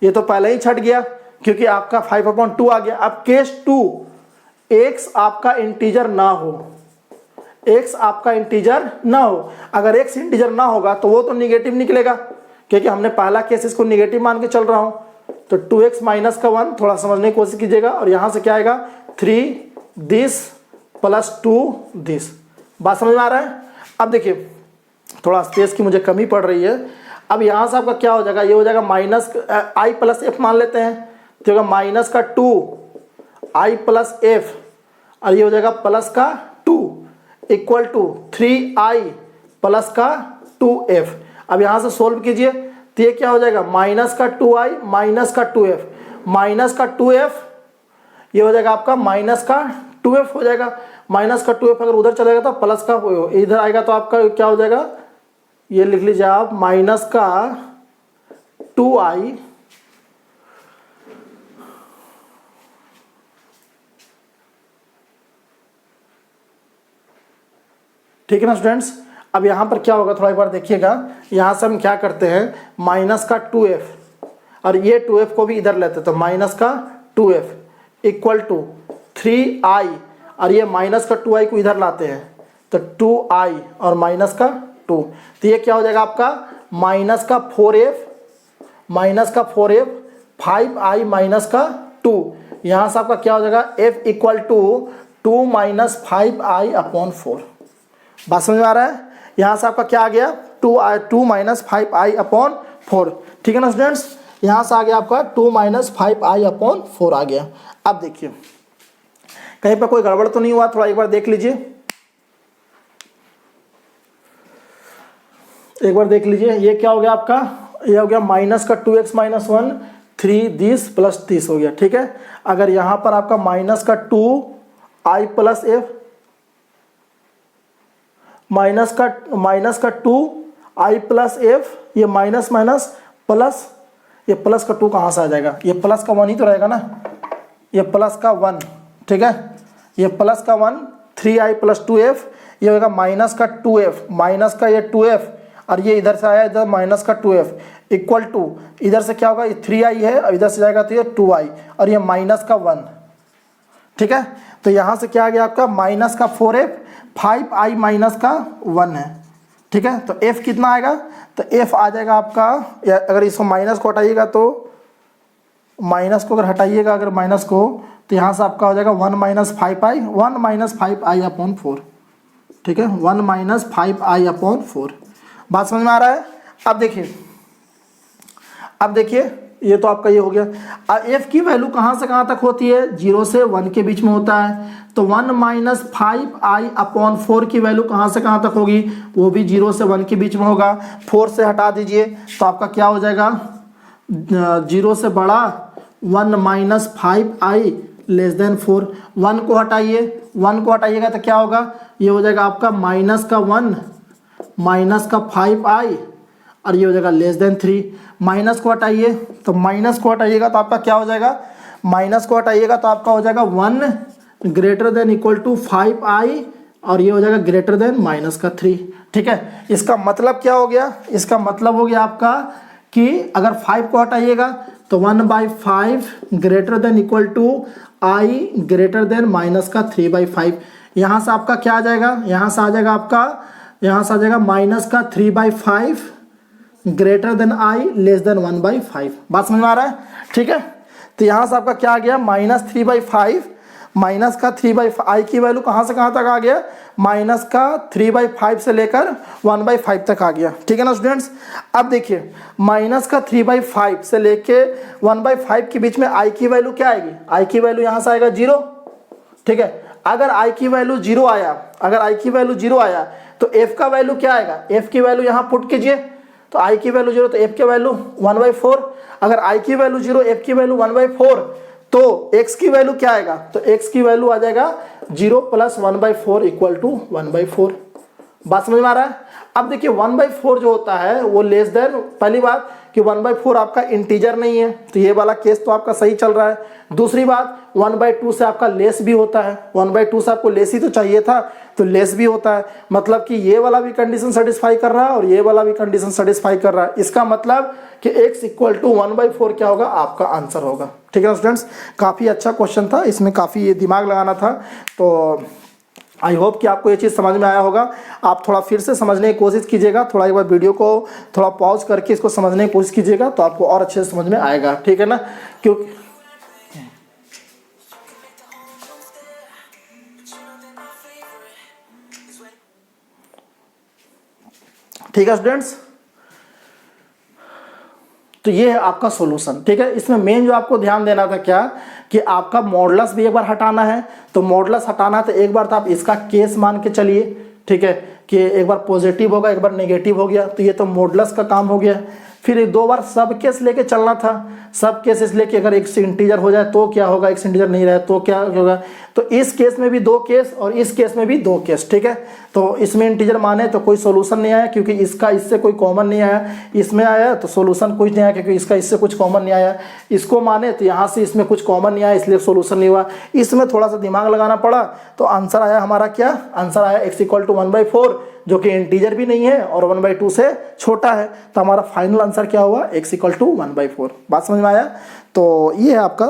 A: ये तो पहले ही छट गया। क्योंकि आपका 5/2 आ गया। अब केस 2, x आपका इंटीजर ना हो, x आपका इंटीजर ना हो। अगर x इंटीजर ना होगा तो वो तो निगेटिव निकलेगा, क्योंकि हमने पहला केस इसको निगेटिव मान के चल रहा हूं। तो 2x माइनस का 1 थोड़ा समझने की कोशिश कीजिएगा, और यहां से क्या आएगा 3 दिस प्लस 2 दिस। बात समझ में आ रहा है? अब देखिए थोड़ा स्पेस की मुझे कमी पड़ रही है। अब यहाँ से आपका क्या हो जाएगा, ये हो जाएगा माइनस आई प्लस एफ मान लेते हैं, तो होगा माइनस का 2 आई प्लस एफ, और ये हो जाएगा प्लस का 2 इक्वल टू 3i प्लस का 2f। अब यहाँ से सोल्व कीजिए तो ये क्या हो जाएगा माइनस का 2i माइनस का 2f, माइनस का 2f, ये हो जाएगा आपका माइनस का 2f हो जाएगा। माइनस का 2f अगर उधर चलेगा तो प्लस का इधर आएगा, तो आपका क्या हो जाएगा, ये लिख लीजिए आप माइनस का 2i ठीक है ना स्टूडेंट्स। अब यहाँ पर क्या होगा थोड़ा एक बार देखिएगा, यहाँ से हम क्या करते हैं माइनस का 2f और ये 2f को भी इधर लेते हैं, तो माइनस का 2f इक्वल टू 3i और ये माइनस का 2i को इधर लाते हैं तो 2i और माइनस का 2, तो ये क्या हो जाएगा आपका माइनस का 4f 5i माइनस का 2। यहाँ से आपका क्या हो जाएगा f equal to 2 minus 5i upon 4। बात समझ में आ रहा है? यहाँ से आपका क्या आ गया 2 माइनस 5i अपॉन 4। ठीक है ना स्टूडेंट्स, यहाँ से आ गया आपका 2 माइनस 5i अपॉन 4 आ गया। अब देखिए कहीं पर कोई गड़बड़ तो नहीं हुआ, थोड़ा एक बार देख लीजिए, एक बार देख लीजिए। ये क्या हो गया आपका, ये हो गया माइनस का 2x माइनस 1 3 दिस प्लस 30 हो गया। ठीक है, अगर यहाँ पर आपका माइनस का 2i प्लस एफ माइनस का 2i प्लस एफ, ये माइनस माइनस प्लस, ये प्लस का 2 कहाँ से आ जाएगा, ये प्लस का 1 ही तो रहेगा ना, ये प्लस का 1। ठीक है, ये प्लस का 1 3i प्लस 2f, ये होगा माइनस का 2f माइनस का ये 2f और ये इधर से आया इधर माइनस का 2f इक्वल टू इधर से क्या होगा ये 3i है और इधर से जाएगा तो ये 2i और ये माइनस का 1। ठीक है, तो यहाँ से क्या आ गया आपका माइनस का 4f 5i माइनस का 1 है। ठीक है, तो f कितना आएगा, तो f आ जाएगा आपका, अगर इसको माइनस को हटाइएगा तो माइनस को अगर हटाइएगा अगर माइनस को, तो यहाँ से आपका हो जाएगा 1 माइनस 5i अपॉन 4। ठीक है, 1 माइनस 5i अपॉन 4। बात समझ में आ रहा है? अब देखिए ये तो आपका ये हो गया। अब f की वैल्यू कहाँ से कहाँ तक होती है, 0 से 1 के बीच में होता है, तो 1 माइनस 5i अपॉन 4 की वैल्यू कहाँ से कहाँ तक होगी, वो भी 0 से 1 के बीच में होगा। 4 से हटा दीजिए तो आपका क्या हो जाएगा 0 से बड़ा 1 माइनस 5i लेस देन 4। 1 को हटाइएगा तो क्या होगा, ये हो जाएगा आपका माइनस का 1 माइनस का 5i और ये हो जाएगा लेस देन 3। माइनस को हटाइए तो आपका क्या हो जाएगा, माइनस को हटाइएगा तो आपका हो जाएगा 1 greater than equal to 5i और ये हो जाएगा ग्रेटर देन माइनस का 3। ठीक है, इसका मतलब क्या हो गया, इसका मतलब हो गया आपका कि अगर 5 को हटाइएगा तो 1/5 greater than equal to i greater than minus का 3/5। यहाँ से आपका क्या आ जाएगा, यहाँ से आ जाएगा माइनस का 3/5 greater than i less than 1/5। बात समझ में आ रहा है? ठीक है, तो यहाँ से आपका क्या आ गया माइनस 3/5 माइनस का 3/5 i की वैल्यू कहाँ से कहाँ तक आ गया, माइनस का 3/5 से लेकर 1/5 तक आ गया। ठीक है ना स्टूडेंट्स। अब देखिए माइनस का 3/5 से लेके 1/5 के बीच में i की वैल्यू क्या आएगी, i की वैल्यू यहाँ से आएगा 0। ठीक है, अगर i की वैल्यू 0 आया तो f का वैल्यू क्या आएगा, f की वैल्यू यहाँ पुट कीजिए, तो i की वैल्यू 0 तो f की वैल्यू 1/4। अगर i की वैल्यू 0 f की वैल्यू 1/4 तो x की वैल्यू क्या आएगा, तो x की वैल्यू आ जाएगा 0 प्लस 1/4 इक्वल टू 1/4। बात समझ में आ रहा है। अब देखिए 1/4 जो होता है वो लेस देन, पहली बात कि 1/4 आपका इंटीजर नहीं है, तो ये वाला केस तो आपका सही चल रहा है। दूसरी बात 1/2 से आपका लेस भी होता है, 1/2 से आपको लेस ही तो चाहिए था, तो लेस भी होता है, मतलब कि ये वाला भी कंडीशन सेटिस्फाई कर रहा है और ये वाला भी कंडीशन सेटिस्फाई कर रहा है। इसका मतलब कि x = 1/4 क्या होगा, आपका आंसर होगा। ठीक है स्टूडेंट्स, काफ़ी अच्छा क्वेश्चन था, इसमें काफ़ी ये दिमाग लगाना था। तो आई होप कि आपको ये चीज़ समझ में आया होगा। आप थोड़ा फिर से समझने की कोशिश कीजिएगा, थोड़ा एक बार वीडियो को थोड़ा पॉज करके इसको समझने की कोशिश कीजिएगा, तो आपको और अच्छे से समझ में आएगा। ठीक है ना, क्योंकि ठीक है स्टूडेंट्स, तो ये है आपका सॉल्यूशन। ठीक है, इसमें मेन जो आपको ध्यान देना था क्या, कि आपका मॉडुलस भी एक बार हटाना है। तो मॉडुलस हटाना है तो एक बार तो आप इसका केस मान के चलिए, ठीक है, कि एक बार पॉजिटिव होगा एक बार नेगेटिव हो गया, तो ये तो मॉडुलस का काम हो गया। फिर 2 बार सब केस लेके चलना था, सब केस इसलिए कि अगर एक इंटीजर हो जाए तो क्या होगा, एक इंटीजर नहीं रहे तो क्या होगा। तो इस केस में भी 2 केस और इस केस में भी 2 केस। ठीक है, तो इसमें इंटीजर माने तो कोई सॉल्यूशन नहीं आया, क्योंकि इसका इससे कोई कॉमन नहीं आया, इसमें आया तो सॉल्यूशन कुछ नहीं आया, क्योंकि इसका इससे कुछ कॉमन नहीं आया। इसको माने तो यहाँ से इसमें कुछ कॉमन नहीं आया, इसलिए सॉल्यूशन नहीं हुआ। इसमें थोड़ा सा दिमाग लगाना पड़ा, तो आंसर आया हमारा क्या, आंसर आया x = 1/4, जो कि इंटीजर भी नहीं है और 1/2 से छोटा है। तो हमारा फाइनल आंसर क्या हुआ, x = 1/4। बात समझ में आया। तो ये है आपका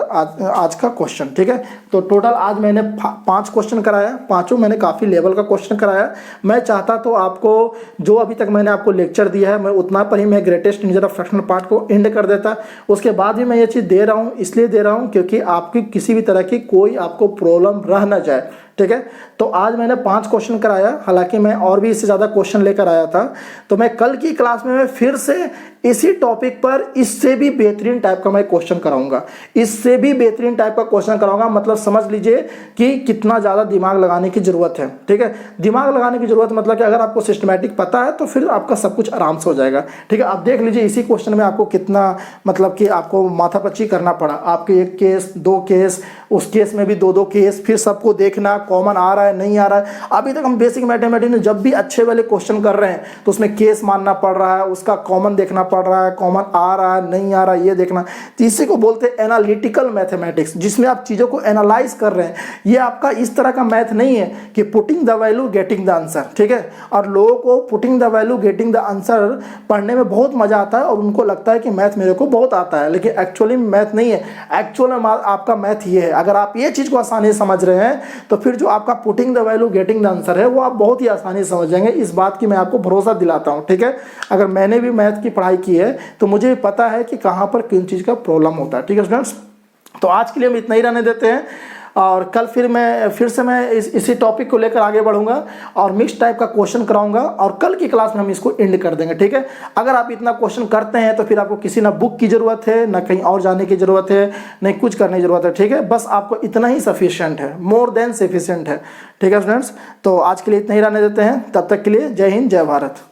A: आज का क्वेश्चन। ठीक है, तो टोटल आज मैंने 5 क्वेश्चन कराया, पांचों मैंने काफ़ी लेवल का क्वेश्चन कराया। मैं चाहता तो आपको जो अभी तक मैंने आपको लेक्चर दिया है, मैं उतना पर ही मैं greatest integer of fractional part को एंड कर देता। उसके बाद भी मैं ये चीज़ दे रहा हूँ, इसलिए दे रहा हूँ क्योंकि आपकी किसी भी तरह की कोई आपको प्रॉब्लम रह ना जाए। ठीक है, तो आज मैंने 5 क्वेश्चन कराया, हालांकि मैं और भी इससे ज़्यादा क्वेश्चन लेकर आया था। तो मैं कल की क्लास में मैं फिर से इसी टॉपिक पर इससे भी बेहतरीन टाइप का मैं क्वेश्चन कराऊंगा, इससे भी बेहतरीन टाइप का क्वेश्चन कराऊंगा। मतलब समझ लीजिए कि कितना ज़्यादा दिमाग लगाने की ज़रूरत है। ठीक है, दिमाग लगाने की ज़रूरत मतलब कि अगर आपको सिस्टमैटिक पता है तो फिर आपका सब कुछ आराम से हो जाएगा। ठीक है, आप देख लीजिए इसी क्वेश्चन में आपको कितना मतलब कि आपको माथापच्ची करना पड़ा। आपके 1 केस 2 केस, उस केस में भी 2-2 केस, फिर सबको देखना कॉमन आ रहा है नहीं आ रहा है। अभी तक हम बेसिक मैथमेटिक्स में जब भी अच्छे वाले क्वेश्चन कर रहे हैं तो उसमें केस मानना पड़ रहा है, उसका कॉमन देखना पड़ रहा है, कॉमन आ रहा है नहीं आ रहा है ये देखना। तो इसी को बोलते हैं एनालिटिकल मैथमेटिक्स, जिसमें आप चीज़ों को एनालाइज कर रहे हैं। ये आपका इस तरह का मैथ नहीं है कि putting the value getting the answer. ठीक है, और लोगों को putting the value getting the answer पढ़ने में बहुत मजा आता है और उनको लगता है कि मैथ मेरे को बहुत आता है, लेकिन एक्चुअली मैथ नहीं है। एक्चुअल में आपका मैथ ये है। अगर आप ये चीज़ को आसानी से समझ रहे हैं तो फिर जो आपका putting the value getting the answer है वो आप बहुत ही आसानी से समझ जाएंगे। इस बात की मैं आपको भरोसा दिलाता हूँ। ठीक है, अगर मैंने भी मैथ की पढ़ाई की है तो मुझे भी पता है कि कहाँ पर किन चीज़ का प्रॉब्लम होता है। ठीक है स्टूडेंट्स, तो आज के लिए हम इतना ही रहने देते हैं और कल फिर से मैं इसी टॉपिक को लेकर आगे बढ़ूंगा और मिक्स टाइप का क्वेश्चन कराऊंगा और कल की क्लास में हम इसको एंड कर देंगे। ठीक है, अगर आप इतना क्वेश्चन करते हैं तो फिर आपको किसी ना बुक की ज़रूरत है, ना कहीं और जाने की ज़रूरत है, नहीं कुछ करने की ज़रूरत है। ठीक है, बस आपको इतना ही सफिशिएंट है, मोर देन सफिशिएंट है। ठीक है स्टूडेंट्स, तो आज के लिए इतना ही रहने देते हैं। तब तक के लिए जय हिंद जय भारत।